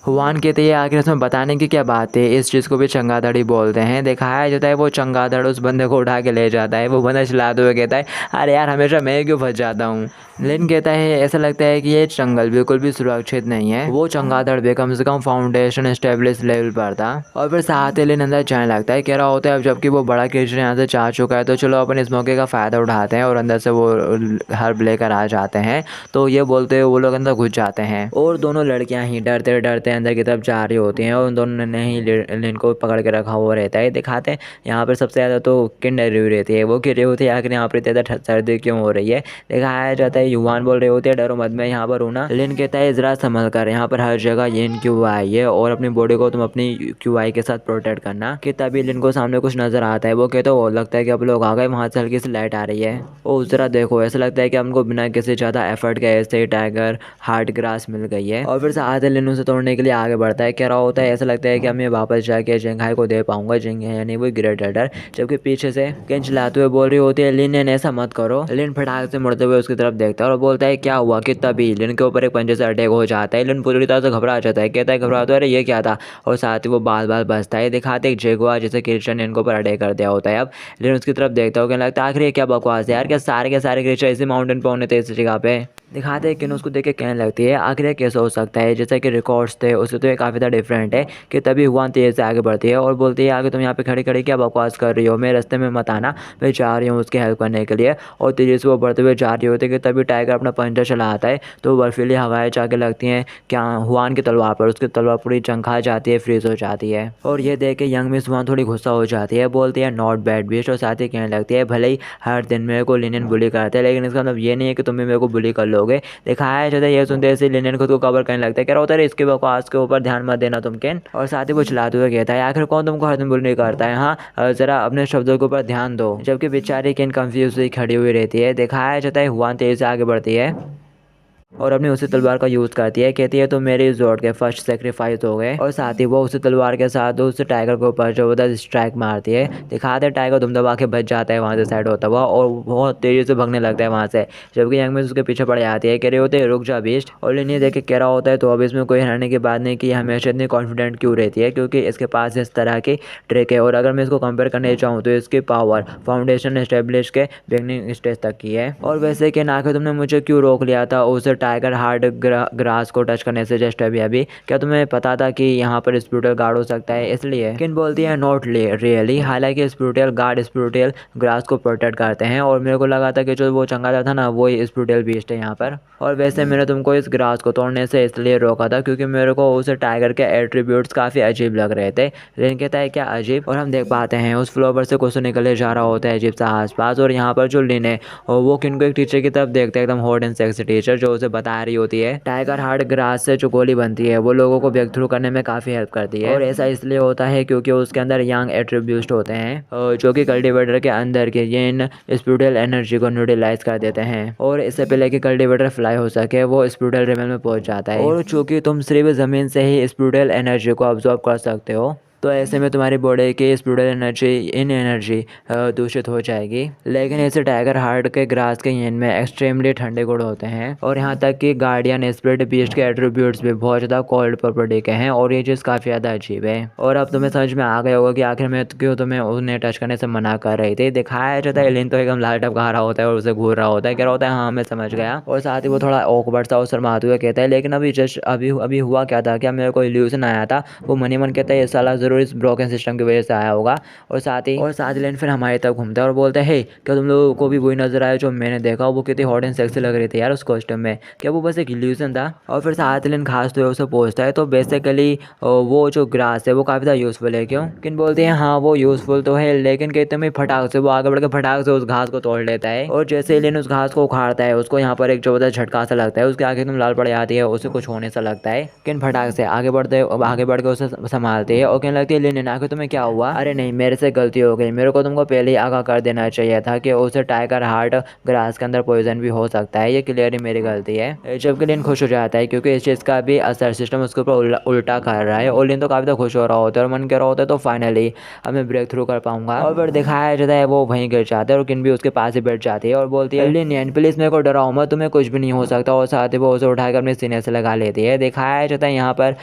हुआन कहते हैं आखिर इसमें बताने की क्या बात है, इस चीज़ को भी चमगादड़ ही बोलते हैं। दिखाया जाता है वो चमगादड़ उस बंदे को उठा के ले जाता है। वो बंदा चिल्लाते हुए कहता है अरे यार हमेशा मैं क्यों फंस जाता हूँ। लिन कहता है ऐसा लगता है कि ये जंगल बिल्कुल भी सुरक्षित नहीं है। वो चमगादड़ भी कम से कम फाउंडेशन स्टेबलिश लेवल पर था। और फिर साथ ही लिन अंदर जाने लगता है, कह रहा होता है अब जबकि वो बड़ा क्रिएचर यहाँ से जा चुका है तो चलो अपन इस मौके का फ़ायदा उठाते हैं और अंदर से वो हर्ब लेकर आ जाते हैं। तो ये बोलते हुए वो लोग अंदर घुस जाते हैं और दोनों लड़कियाँ ही डरते डरते हैं अंदर की तरफ जा रही होती हैं और उन दोनों ने ही लिन को पकड़ के रखा हुआ रहता है। दिखाते हैं यहाँ पर सबसे ज़्यादा तो किन डरी हुई रहती है, वो गिर रही होती है आखिर यहाँ पर ज़्यादा सर्दी क्यों हो रही है। दिखाया जाता है युवान बोल रहे होते हैं डरो मत, मैं यहाँ पर हूँ ना। लिन कहता है ज़रा संभल कर, यहाँ पर हर जगह ये क्यू आई है और अपनी बॉडी को तुम अपनी क्यू आई के साथ प्रोटेक्ट करना। कि तभी लिन को सामने कुछ नजर आता है, वो कहता है वो लगता है कि अब लोग आ गए, वहाँ से हल्की सी लाइट आ रही है। ओ ज़रा देखो, ऐसा लगता है कि हमको बिना किसी ज़्यादा एफर्ट के ऐसे ही टाइगर हार्ड ग्रास मिल गई है। और फिर से आधे लिन उसे तोड़ने के लिए आगे बढ़ता है। कह रहा होता है ऐसा लगता है कि मैं वापस जाके जिंगहाई को दे पाऊंगा, जिंग यानी वो ग्रेट राइडर। जबकि पीछे से किन चिल्लाते हुए बोल रही होती है लिन ऐसा मत करो। लिन फटाक से मुड़ते हुए उसकी तरफ देखता है और बोलता है क्या हुआ। कि तभी लिन के ऊपर एक पंजे से अटैक हो जाता है। लिन पूरी तरह से घबरा जाता है, कहता है घबरा तो अरे ये क्या था, और साथ ही वो बाल बाल बचता है। दिखाते एक जेगुआर जिसे क्रिश्चियन ने इनके ऊपर अटैक कर दिया होता है। अब लिन उसकी तरफ देखता है, कहने लगता है आखिर ये क्या बकवास है यार, क्या सारे के सारे क्रिश्चियन इसी माउंटेन पर होने थे इस जगह पे। दिखाते हैं कि उसको देख के कहने लगती है आखिर ये कैसे हो सकता है, जैसा कि रिकॉर्ड्स थे उससे तो ये काफ़ी ज़्यादा डिफरेंट है। कि तभी हुआ तेज़ से आगे बढ़ती है और बोलती है आगे तुम यहाँ पे खड़ी खड़ी क्या बकवास कर रही हो, मेरे रास्ते में मत आना, मैं जा रही हूँ उसकी हेल्प करने के लिए। और तेज़ी से वो बढ़ते हुए जा रही होती है कि तभी टाइगर अपना पंजा चलाता है तो बर्फीली हवाएं जाके लगती हैं क्या हुआन की तलवार पर। उसकी तलवार पूरी चंखा जाती है, फ्रीज हो जाती है। और ये देख के यंग मिस हुआन थोड़ी गुस्सा हो जाती है, बोलती है नॉट बैड बीस्ट। और साथ ही कहने लगती है भले ही हर दिन मेरे को लिनियन बुली करते हैं, लेकिन इसका मतलब ये नहीं है कि तुम भी मेरे को बुली कर लोगे। दिखाया जाता है ये सुनते ऐसे लिनियन खुद को कवर करने लगता है, कह रहा होता है इसके बकवास के ऊपर ध्यान मत देना तुम केन। और साथ ही वो चिल्लाते हुए कहता है आखिर कौन तुमको हर दिन बुली करता है, हाँ जरा अपने शब्दों के ऊपर ध्यान दो। जबकि बेचारी केन कंफ्यूज हुई खड़ी हुई रहती है। दिखाया जाता है हुआन तेज से आगे बढ़ती है और अपनी उसी तलवार का यूज़ करती है। कहती है तो मेरे जोड़ के फर्स्ट सेक्रीफाइस हो गए। और साथ ही वो उसी तलवार के साथ उस टाइगर के ऊपर जबरदस्त स्ट्राइक मारती है। दिखाते टाइगर दुम दबा के बच जाता है वहाँ से साइड होता हुआ और बहुत तेज़ी से भागने लगता है वहाँ से। जबकि यंग मिस उसके पीछे पड़ जाती है, कह रहे होते रुक जा बीस्ट। और लिन ये देख के कह रहा होता है तो अब इसमें कोई हराने की बात नहीं कि हमेशा इतनी कॉन्फिडेंट क्यों रहती है, क्योंकि इसके पास इस तरह की ट्रिक है। और अगर मैं इसको कंपेयर करने चाहूँ तो इसकी पावर फाउंडेशन एस्टेब्लिश के बिगनिंग स्टेज तक की है। और वैसे कि ना कि तुमने मुझे क्यों रोक लिया था उस टाइगर हार्ड ग्रास को टच करने से जस्ट अभी, क्या तुम्हें पता था कि यहाँ पर स्पिरिचुअल गार्ड हो सकता है इसलिए। किन बोलती है नॉट रियली, हालांकि स्पिरिचुअल गार्ड स्पिरिचुअल ग्रास को प्रोटेक्ट करते हैं और मेरे को लगा था कि जो वो चंगाता था ना वो ही स्पिरिचुअल बीस्ट है यहाँ पर। और वैसे मैंने तुमको इस ग्रास को तोड़ने से इसलिए रोका था क्योंकि मेरे को उस टाइगर के एट्रीब्यूट्स काफ़ी अजीब लग रहे थे। लेकिन कहता है क्या अजीब, और हम देख पाते हैं उस फ्लोवर से कुछ निकले जा रहा होता है अजीब सा आसपास। और यहाँ पर जो लिन है और वो किन को एक टीचर की तरफ देखता है, एकदम हॉट एंड सेक्सी टीचर जो उसे बता रही होती है टाइगर हार्ड ग्रास से जो गोली बनती है वो लोगों को ब्रेक थ्रू करने में काफ़ी हेल्प करती है। और ऐसा इसलिए होता है क्योंकि उसके अंदर यंग एट्रीब्यूट्स होते हैं जो कि कल्टीवेटर के अंदर के इन स्पिरिचुअल एनर्जी को न्यूट्रलाइज कर देते हैं। और इससे पहले कि कल्टीवेटर फ्लाई हो सके वो स्पिरिचुअल रेवल में पहुंच जाता है। और चूंकि तुम सिर्फ ज़मीन से ही स्पिरिचुअल एनर्जी को ऑब्जॉर्व कर सकते हो तो ऐसे में तुम्हारी बॉडी की स्पिरिचुअल एनर्जी दूषित हो जाएगी। लेकिन ऐसे टाइगर हार्ट के ग्रास के इन में एक्सट्रीमली ठंडे गुण होते हैं और यहाँ तक कि गार्डियन स्पिरिट बीस्ट के एट्रीब्यूट्स भी बहुत ज़्यादा कोल्ड प्रॉपर्टी के हैं। और ये चीज़ काफ़ी ज़्यादा अजीब है। और अब तुम्हें समझ में आ गया होगा कि आखिर में क्यों तुम्हें उन्हें टच करने से मना कर रही थी। दिखाया जाता है लिन तो एकदम लालटप खा रहा होता है और उसे घूर रहा होता है, कह रहा होता है हाँ मैं समझ गया। और साथ ही वो थोड़ा ऑकवर्ड सा और शर्माते हुए कहता है लेकिन अभी जस्ट अभी हुआ क्या था, क्या मेरे को इल्यूजन आया था। वो मनी मन कहता है ये साला ज़रूर इस ब्रोकन सिस्टम की वजह से आया होगा। और साथ ही लेन फिर हमारी तरफ घूमता है और बोलता है हे क्या तुम लोगों को भी वही नजर आया जो मैंने देखा, वो कितनी हॉट एंड सेक्सी लग रही थी यार उस कॉस्ट्यूम में, क्या वो बस एक इल्यूजन था। और फिर साथ लेन खास तो उसे पूछता है तो बेसिकली वो जो ग्रास है वो काफ़ी ज़्यादा यूज़फुल है क्यों। किन बोलते हैं हाँ वो यूज़फुल तो है, लेकिन कहते हैं फटाक से वो आगे बढ़ के फटाक से उस घास को तोड़ लेता है। और जैसे लेन उस घास को उखाड़ता है उसको यहाँ पर एक जबरदस्त झटका सा लगता है, उसके आगे एकदम लाल पड़ जाती है, उसे कुछ होने सा लगता है। किन फटाक से आगे बढ़ के उसे संभालते हैं और कहने लगती है लेन आगे तुम्हें क्या हुआ। अरे नहीं मेरे से गलती हो गई, मेरे को तुमको पहले ही आगाह कर देना चाहिए था कि उस टाइगर हार्ट ग्रास के अंदर पॉइजन भी हो सकता है, ये क्लियरली मेरी गलती है। जबकि लिन खुश हो जाता है क्योंकि इस चीज़ का भी असर सिस्टम उसके ऊपर उल्टा कर रहा है। और लिन तो काफ़ी ज़्यादा खुश हो रहा होता है और मन कह रहा होता है तो फाइनली अब मैं ब्रेक थ्रू कर पाऊंगा। और फिर दिखाया जाता है वो वहीं गिर जाता है और किन भी उसके पास ही बैठ जाती है और बोलती है लिन प्लीज़ मेरे को डराओ मत, तुम्हें कुछ भी नहीं हो सकता। और साथ ही वो उसे उठाकर अपने सीने से लगा लेती है। दिखाया जाता है यहाँ पर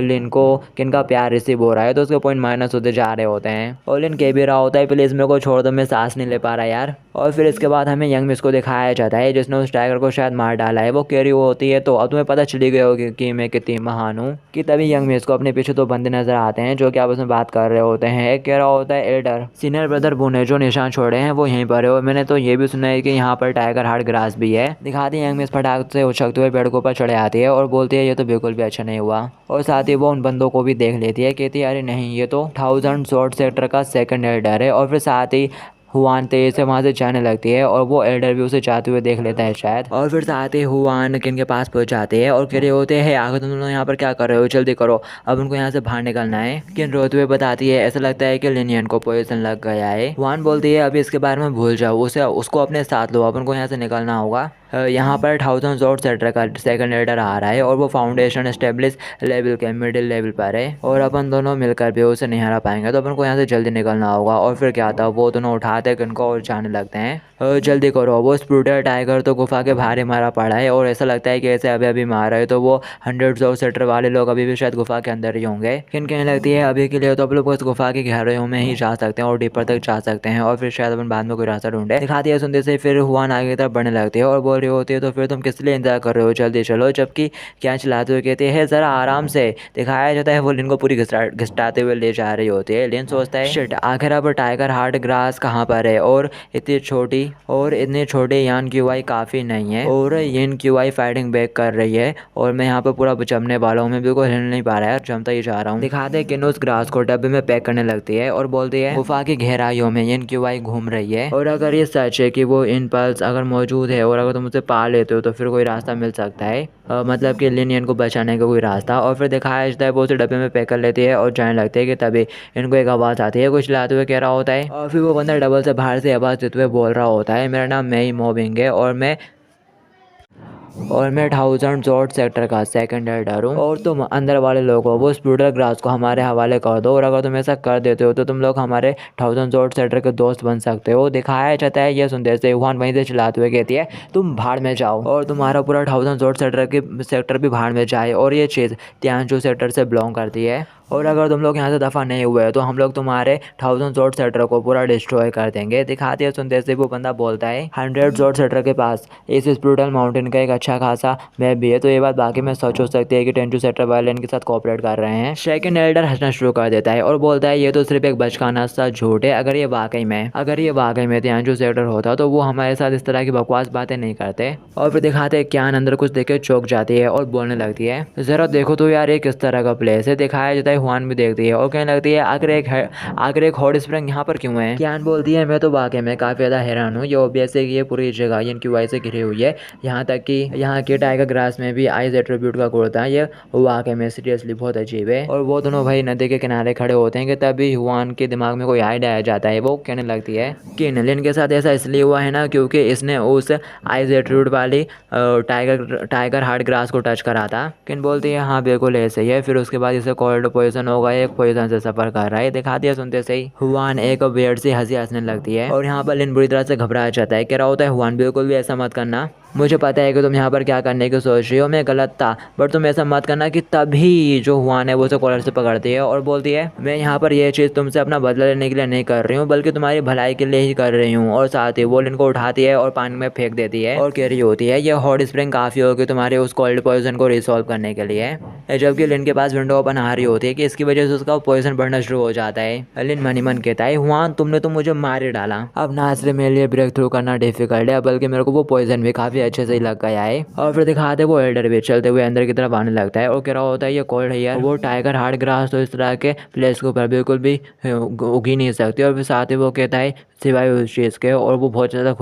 लिन को किन का प्यार रिसीव हो रहा है तो उसके पॉइंट माइनस होते जा रहे होते हैं। और लिन कह भी रहा होता है प्लीज़ मेरे को छोड़ दो, मैं सांस नहीं ले पा रहा यार। और फिर इसके बाद हमें यंग मिस को दिखाया जाता है जिसने उस टाइगर को शायद मार डाला है। वो कह रही होती है तो अब तुम्हें पता चली गई होगी कि मैं कितनी महान हूँ। कि तभी यंग मिस को अपने पीछे 2 बंदे नजर आते हैं जो कि आपस में बात कर रहे होते हैं। एक कह रहा होता है एल्डर सीनियर ब्रदर बू ने जो निशान छोड़े हैं वो यहीं पर है, और मैंने तो ये भी सुना है कि यहाँ पर टाइगर हार्ट ग्रास भी है। दिखाती है यंग मिस फटाक से उछलते हुए पेड़ के ऊपर चढ़े आती है और बोलती है ये तो बिल्कुल भी अच्छा नहीं हुआ। और साथ ही वो उन बंदों को भी देख लेती है, कहती है अरे नहीं ये तो 1000 स्वॉर्ड सेक्टर का सेकंड एल्डर है। और फिर साथ ही हुआन तेज से वहाँ से जाने लगती है और वो एल्डर भी उसे जाते हुए देख लेता है शायद। और फिर साथ ही हुआन किन के पास पहुँच जाते हैं और कह रहे होते हैं आगे तुम लोग यहाँ पर क्या कर रहे हो, जल्दी करो अब उनको यहाँ से बाहर निकलना है। किन रोते हुए बताती है ऐसा लगता है कि लिनियन को पॉइजन लग गया है। हुआन बोलती है अभी इसके बारे में भूल जाओ, उसे उसको अपने साथ लो, अब उनको यहाँ से निकलना होगा। यहाँ पर 1000 स्वॉर्ड सेक्टर का सेकंड एल्डर आ रहा है और वो फाउंडेशन एस्टेब्लिश लेवल के मिडिल लेवल पर है और अपन दोनों मिलकर भी उसे नहीं हरा पाएंगे, तो अपन को यहाँ से जल्दी निकलना होगा। और फिर क्या था वो दोनों उठाते हैं उनको और जाने लगते हैं। जल्दी करो, वो स्प्रूटर टाइगर तो गुफा के बाहर ही मारा पड़ा है और ऐसा लगता है कि ऐसे अभी अभी मारा है तो वो 100 स्वॉर्ड सेक्टर वाले लोग अभी भी शायद गुफा के अंदर ही होंगे। किन कहने लगती है अभी के लिए तो आप लोग उस गुफा की गहराइयों में ही जा सकते हैं और डीपर तक जा सकते हैं और फिर शायद अपन बाद में कोई रास्ता ढूंढे। दिखाती है सुनते से फिर हुआन आगे की तरफ बढ़ने लगती है और बोल रही होती है तो फिर तुम किस लिए इंतजार कर रहे हो, जल्दी चलो। जबकि क्या चलाते हुए कहते हैं ज़रा आराम से। दिखाया जाता है वो लिन को पूरी घिसटाते हुए ले जा रही होती है। लिन सोचता है शिट आखिर अब टाइगर हार्ट ग्रास कहाँ पर है और इतनी छोटी यान क्यूआई काफ़ी नहीं है और यन क्यूआई फाइटिंग बैक कर रही है और मैं यहाँ पर पूरा जमने वाला हूँ, मैं बिल्कुल हिल नहीं पा रहा है, जमता ही जा रहा हूँ। दिखाते हैं कि उस ग्रास को डब्बे में पैक करने लगती है और बोलती है गुफा की गहराइयों में यन क्यूआई घूम रही है और अगर ये सच है कि वो इनपल्स अगर मौजूद है और अगर तुम उसे पा लेते हो तो फिर कोई रास्ता मिल सकता है, मतलब कि लिनियन को बचाने का कोई रास्ता। और फिर दिखाया जाता है वो उसे डब्बे में पैक कर लेती है और जाने लगती है कि तभी इनको एक आवाज़ आती है, कुछ लाते हुए कह रहा होता है और फिर वो बंदा डबल से बाहर से आवाज़ देते हुए बोल रहा होता है मेरा नाम मेई मोबिंग है और मैं 1000 स्वॉर्ड सेक्टर का सेकंड एल्डर हूँ और तुम अंदर वाले लोगों वो स्प्रूटर ग्रास को हमारे हवाले कर दो और अगर तुम ऐसा कर देते हो तो तुम लोग हमारे 1000 स्वॉर्ड सेक्टर के दोस्त बन सकते हो। दिखाया जाता है ये सुनते से हुआन वहीं से चिल्लाते हुए कहती है तुम भाड़ में जाओ और तुम्हारा पूरा 1000 स्वॉर्ड सेक्टर भी भाड़ में जाए और ये चीज़ तियानजू सेक्टर से बिलोंग करती है और अगर तुम लोग यहाँ से दफ़ा नहीं हुए तो हम लोग तुम्हारे 1000 स्वॉर्ड सेक्टर को पूरा डिस्ट्रॉय कर देंगे। दिखाती है सुनते से वो बंदा बोलता है 100 स्वॉर्ड सेक्टर के पास इस स्प्रूटल माउंटेन का एक अच्छा खासा मैप भी है, तो ये बात बाकी में सच हो सकती है कि टेंजू सेक्टर वाले इनके साथ कोऑपरेट कर रहे हैं। सेकंड एल्डर हंसना शुरू कर देता है और बोलता है ये तो सिर्फ एक बचकाना सा झूठ है, अगर ये वाकई में तियानजू सेक्टर होता तो वो हमारे साथ इस तरह की बकवास बातें नहीं करते। और फिर दिखाते हैं क्या अंदर कुछ देख के चौंक जाती है और बोलने लगती है ज़रा देखो तो यार ये किस तरह का प्लेस है। दिखाया जाता है हुआन भी देखती है और कहने लगती है आखिर एक हॉट स्प्रिंग यहाँ पर क्यों है। कियान बोलती है मैं तो वाकई में काफ़ी ज़्यादा हैरान हूँ, ये ऑब्वियस है कि ये पूरी जगह इनक्यूआई से घिरी हुई है, यहाँ तक कि यहाँ के टाइगर ग्रास में भी आइज एट्रीब्यूट का कुर्ता है, ये वाकई में सीरियसली बहुत अजीब है। और वो दोनों भाई नदी के किनारे खड़े होते हैं कि तभी हुआन के दिमाग में कोई आइडिया आ जाता है। वो कहने लगती है कि लिन के साथ ऐसा इसलिए हुआ है ना क्योंकि इसने उस आइज एट्रीब्यूट वाली टाइगर हार्ट ग्रास को टच करा था। किन बोलती है हाँ बिल्कुल ऐसे ही है, फिर उसके बाद इसे कोल्ड पॉइजन होगा, एक पॉइजन से सफर कर रहा है। दिखा दिया सुनते से ही हुआन एक वियर्ड सी हंसी हंसने लगती है और यहाँ पर लिन बुरी तरह से घबरा जाता है। कह रहा होता है हुआन बिल्कुल भी ऐसा मत करना, मुझे पता है कि तुम यहाँ पर क्या करने की सोच रही हो, मैं गलत था बट तुम ऐसा मत करना। कि तभी जो हुआन है वो उसे कॉलर से पकड़ती है और बोलती है मैं यहाँ पर यह चीज़ तुमसे अपना बदला लेने के लिए नहीं कर रही हूँ बल्कि तुम्हारी भलाई के लिए ही कर रही हूँ। और साथ ही वो लिन को उठाती है और पानी में फेंक देती है और कह रही होती है ये हॉट स्प्रिंग काफ़ी होगी तुम्हारे उस कोल्ड पॉइजन को रिसॉल्व करने के लिए। जबकि लिन के पास विंडो ओपन आ रही होती है कि इसकी वजह से उसका पॉइजन बढ़ना शुरू हो जाता है। लिन मन ही मन कहता है हुआन तुमने तो मुझे मार ही डाला, अब ना सिर्फ मेरे लिए ब्रेक थ्रू करना डिफिकल्ट है बल्कि मेरे को वो पॉइजन भी काफ़ी अच्छे से लग गया है। और फिर दिखाते वो एल्डर भी चलते हुए अंदर की तरफ आने लगता है और कह रहा होता है ये कोल्ड है यार, वो टाइगर हार्ट ग्रास तो इस तरह के प्लेस के ऊपर बिल्कुल भी उगी नहीं सकती। और फिर साथ ही वो कहता है सिवाय उस चीज़ के, और वो बहुत ज़्यादा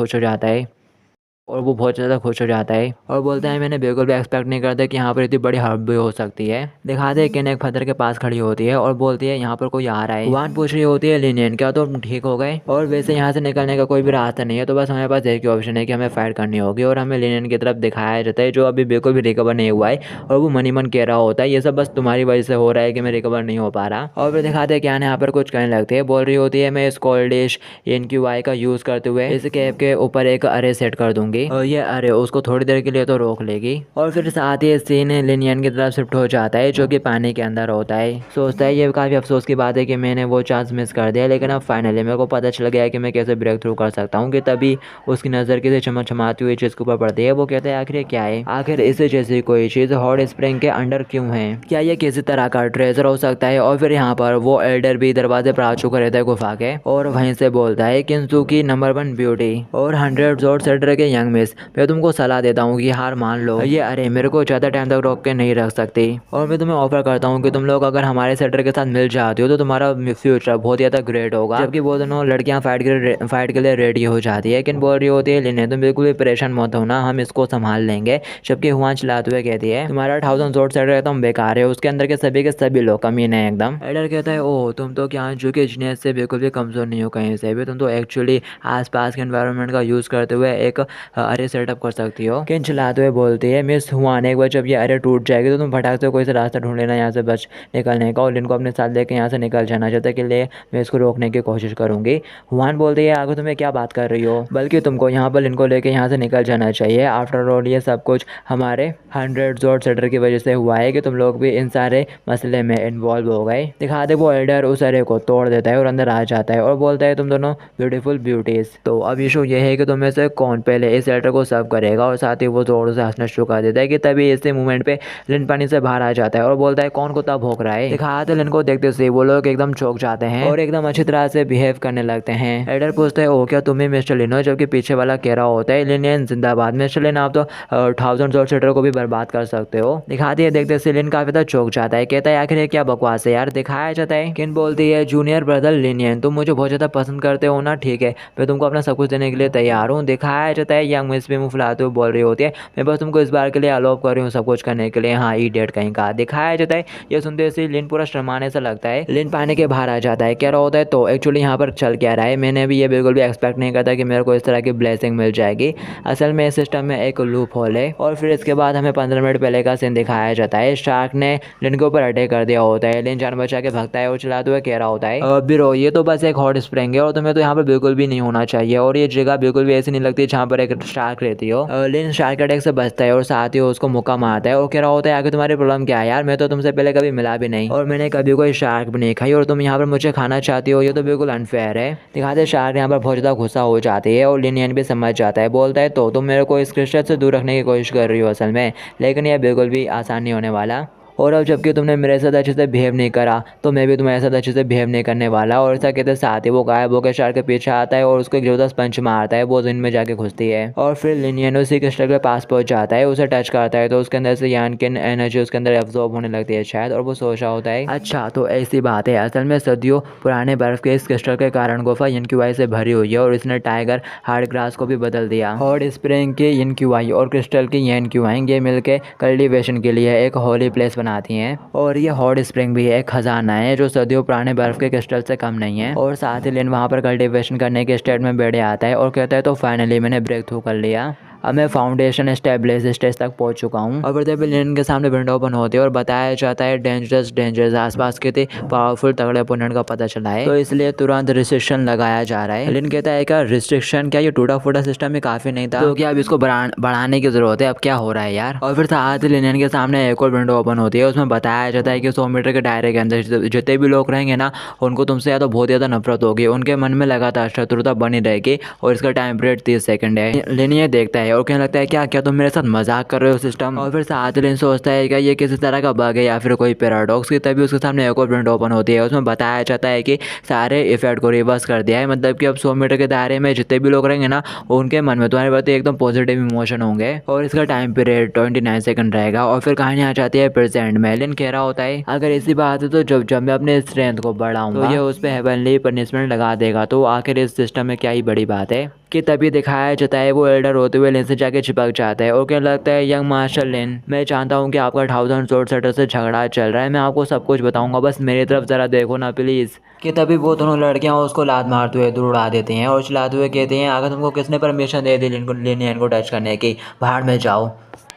खुश हो जाता है और बोलता है मैंने बिल्कुल भी एक्सपेक्ट नहीं करता कि यहाँ पर इतनी बड़ी हर्ब भी हो सकती है। दिखाते हैं किन एक पत्थर के पास खड़ी होती है और बोलती है यहाँ पर कोई आ रहा है। हुआन पूछ रही होती है लिनियन क्या तुम ठीक हो गए, और वैसे यहाँ से निकलने का कोई भी रास्ता नहीं है, तो बस हमारे पास एक ही ऑप्शन है कि हमें फाइट करनी होगी। और हमें लिनियन की तरफ दिखाया जाता है जो अभी बिल्कुल भी रिकवर नहीं हुआ है और वो मन ही मन कह रहा होता है ये सब बस तुम्हारी वजह से हो रहा है कि मैं रिकवर नहीं हो पा रहा। और फिर दिखाते हैं क्या यहाँ पर कुछ कहने लगते हैं, बोल रही होती है मैं इस कोल्डिश इनक्यूआई का यूज़ करते हुए इस कैप के ऊपर एक अरे सेट कर दूंगी करूंगी। और ये अरे उसको थोड़ी देर के लिए तो रोक लेगी। और फिर साथ ही सीन लिनियन की तरफ शिफ्ट हो जाता है जो कि पानी के अंदर होता है। सोचता है ये काफ़ी अफसोस की बात है कि मैंने वो चांस मिस कर दिया, लेकिन अब फाइनली मेरे को पता चल गया है कि मैं कैसे ब्रेक थ्रू कर सकता हूँ। कि तभी उसकी नज़र किसी चमचमाती हुई चीज़ के ऊपर पड़ती है। वो कहता है आखिर ये क्या है, आखिर इसे जैसी कोई चीज़ हॉट स्प्रिंग के अंडर क्यों है, क्या ये किसी तरह का ट्रेजर हो सकता है। और फिर यहाँ पर वो एल्डर भी दरवाजे पर आ चुका रहता है गुफा के, और वहीं से बोलता है किंसुकी नंबर 1 ब्यूटी और 100 जोर सेटर के यंग मिस, मैं तुमको सलाह देता हूँ कि हार मान लो। ये अरे मेरे को ज़्यादा टाइम तक रोक के नहीं रख सकती, और मैं तुम्हें ऑफर करता हूँ कि तुम लोग अगर हमारे सेटर के साथ मिल जाते हो तो तुम्हारा फ्यूचर बहुत ज़्यादा ग्रेट होगा। जबकि वो दोनों लड़कियाँ फाइट के लिए रेडी हो जाती है, लेकिन बोल रही होती है लिने तुम बिल्कुल भी परेशान मत होना, हम इसको संभाल लेंगे। जबकि हुआन चलाते हुए कहती है तुम्हारा 1000 जोर सेटर एकदम बेकार है, उसके अंदर के सभी लोग कमीने हैं एकदम। एडर कहता है ओह तुम तो क्या झुके जीनियस से बिल्कुल भी कमज़ोर नहीं हो कहीं से भी, तुम तो एक्चुअली आसपास के एनवायरनमेंट का यूज़ करते हुए एक अरे सेटअप कर सकती हो। किन चलाते हुए बोलती है मिस हुआन एक बार जब ये अरे टूट जाएगी तो तुम फटाक से कोई सा रास्ता ढूंढ लेना यहाँ से बच निकलने का, और लिन को अपने साथ लेकर यहाँ से निकल जाना, जब तक के लिए मैं इसको रोकने की कोशिश करूँगी। हुआन बोलती है आगे तुम्हें क्या बात कर रही हो, बल्कि तुमको यहाँ पर लिन को लेकर यहाँ से निकल जाना चाहिए। आफ्टर ऑल ये सब कुछ हमारे 100 जोर सेटर की वजह से हुआ है कि तुम लोग भी इन सारे मसले में इन्वॉल्व हो गए। दिखाते वो एल्डर उस अरे को तोड़ देता है और अंदर आ जाता है और बोलता है तुम दोनों ब्यूटीफुल ब्यूटीज। तो अब इशू ये है कि तुम में से कौन पहले इस एल्डर को सर्व करेगा, और साथ ही वो जोर से हंसना शुरू कर देता है। कि तभी इसी मूवमेंट पे लिन पानी से बाहर आ जाता है और बोलता है कौन कुत्ता भौंक रहा है। दिखाते लिन को देखते से वो लोग एकदम चौंक जाते हैं और एकदम अच्छी तरह से बिहेव करने लगते हैं। एल्डर पूछता है ओ क्या तुम ही मिस्टर लिन हो, जबकि पीछे वाला कह रहा होता है लिन जिंदाबाद, मिस्टर लिन आप तो 1000 जोर सेटर को भी बर्बाद कर सकते हो। दिखाती है देखते से लिन काफी ज्यादा चौंक जाता है, कहता है आखिर ये क्या बकवास है यार। दिखाया जाता है किन बोलती है जूनियर ब्रदर लिनियन तुम मुझे बहुत ज़्यादा पसंद करते हो ना, ठीक है मैं तुमको अपना सब कुछ देने के लिए तैयार हूँ। दिखाया जाता है यंग मिस भी मुँह फुलाते हुए बोल रही होती है मैं बस तुमको इस बार के लिए अलाउ कर रही हूँ सब कुछ करने के लिए, हाँ इडियट कहीं का। दिखाया जाता है ये सुनते से लिन पूरा शर्माने से लगता है। लिन पानी के बाहर आ जाता है, कह रहा होता है तो एक्चुअली यहाँ पर चल क्या रहा है, मैंने भी ये बिल्कुल भी एक्सपेक्ट नहीं करता कि मेरे को इस तरह की ब्लेसिंग मिल जाएगी। असल में इस सिस्टम में एक लूप होल है। और फिर इसके बाद हमें 15 मिनट पहले का सीन दिखाया जाता है, शार्क ने लिन के ऊपर अटैक कर दिया होता है। लिन जान बचा के भागता है और चलाते हुए कह रहा होता है बिरो ये तो बस एक हॉट स्प्रिंग है और तुम्हें तो यहाँ पर बिल्कुल भी नहीं होना चाहिए, और ये जगह बिल्कुल भी ऐसी नहीं लगती जहाँ पर एक शार्क रहती हो। लिन शार्क अटैक से बचता है और साथ ही उसको मुक्का मारता है और कह रहा होता है आगे तुम्हारी प्रॉब्लम क्या है यार, मैं तो तुमसे पहले कभी मिला भी नहीं और मैंने कभी कोई शार्क भी नहीं खाई और तुम यहाँ पर मुझे खाना चाहती हो, ये तो बिल्कुल अनफेयर है। दिखाते शार्क यहाँ पर बहुत ज़्यादा गुस्सा हो जाती है और लिनियन भी समझ जाता है, बोलता है तो तुम मेरे को इस क्रिस्टल से दूर रखने की कोशिश कर रही हो असल में, लेकिन यह बिल्कुल भी आसान नहीं होने वाला। और अब जबकि तुमने मेरे साथ अच्छे से बिहेव नहीं करा तो मैं भी तुम्हारे साथ अच्छे से बिहेव नहीं करने वाला। और ऐसा कहते साथ ही वो गायब होकर शार्क के पीछे आता है और उसको एक ज़बरदस्त पंच मारता है, वो जमीन में जाके घुसती है। और फिर लिनियन उसी क्रिस्टल के पास पहुंच जाता है, उसे टच करता है तो उसके अंदर से यान की एनर्जी उसके अंदर एब्जॉर्ब होने लगती है शायद, और वो सोच रहा होता है अच्छा तो ऐसी बात है, असल में सदियों पुराने बर्फ के इस क्रिस्टल के कारण गुफा यिनक्यूआई से भरी हुई है और इसने टाइगर हार्ड ग्रास को भी बदल दिया। हॉट स्प्रिंग की यिनक्यूआई और क्रिस्टल की यिनक्यूआई ये मिलकर कल्टीवेशन के लिए एक होली प्लेस बनाती हैं। और ये हॉट स्प्रिंग भी एक खजाना है जो सदियों पुराने बर्फ के क्रिस्टल से कम नहीं है। और साथ ही लिन वहाँ पर कल्टीवेशन करने के स्टेट में बैठे आता है और कहता है तो फाइनली मैंने ब्रेक थ्रू कर लिया, अब मैं फाउंडेशन स्टेबलिश स्टेज तक पहुंच चुका हूँ। और फिर तभी लिन के सामने विंडो ओपन होती है और बताया जाता है डेंजरस आसपास के थे पावरफुल तगड़े ओपोनेंट का पता चला है, तो इसलिए तुरंत रिस्ट्रिक्शन लगाया जा रहा है। लिन कहता है क्या रिस्ट्रिक्शन, क्या ये टूटा फूटा सिस्टम में काफ़ी नहीं था तो क्या अब इसको बढ़ाने की ज़रूरत है, अब क्या हो रहा है यार। और फिर साथ ही लिन के सामने एक और विंडो ओपन होती है, उसमें बताया जाता है कि 100 मीटर के दायरे के अंदर जितने भी लोग रहेंगे ना उनको तुमसे या तो बहुत ज़्यादा नफरत होगी, उनके मन में लगातार शत्रुता बनी रहेगी और इसका टाइम पीरियड 30 सेकंड है। लिन ये देखता है और कहने लगता है क्या तुम मेरे साथ मजाक कर रहे हो सिस्टम। और फिर साथ लिन सोचता है कि ये किसी तरह का बग है या फिर कोई पैराडॉक्स की, तभी उसके सामने एक और विंडो ओपन होती है, उसमें बताया जाता है कि सारे इफेक्ट को रिवर्स कर दिया है, मतलब कि अब 100 मीटर के दायरे में जितने भी लोग रहेंगे ना उनके मन में तुम्हारे प्रति एकदम पॉजिटिव इमोशन होंगे और इसका टाइम पीरियड 29 सेकंड रहेगा। और फिर कहानी आ जाती है प्रेजेंट में। लिन कह रहा होता है अगर ऐसी बात है तो जब मैं अपने स्ट्रेंथ को बढ़ाऊंगा तो ये उस पर हेवनली पनिशमेंट लगा देगा, तो आखिर इस सिस्टम में क्या ही बड़ी बात है। कि तभी दिखाया जाता है वो एल्डर होते हुए लिन से जाके चिपक जाता है और क्या लगता है यंग मार्शल लिन, मैं चाहता हूँ कि आपका 1000 जोर सेटर से झगड़ा चल रहा है, मैं आपको सब कुछ बताऊंगा, बस मेरी तरफ ज़रा देखो ना प्लीज़। कि तभी वो दोनों लड़कियां उसको लात मारते हुए दूर उड़ा देती हैं और चिल्लाते हुए कहती हैं अगर तुमको किसने परमिशन दे दी लिन को टच करने की, बाहर में जाओ।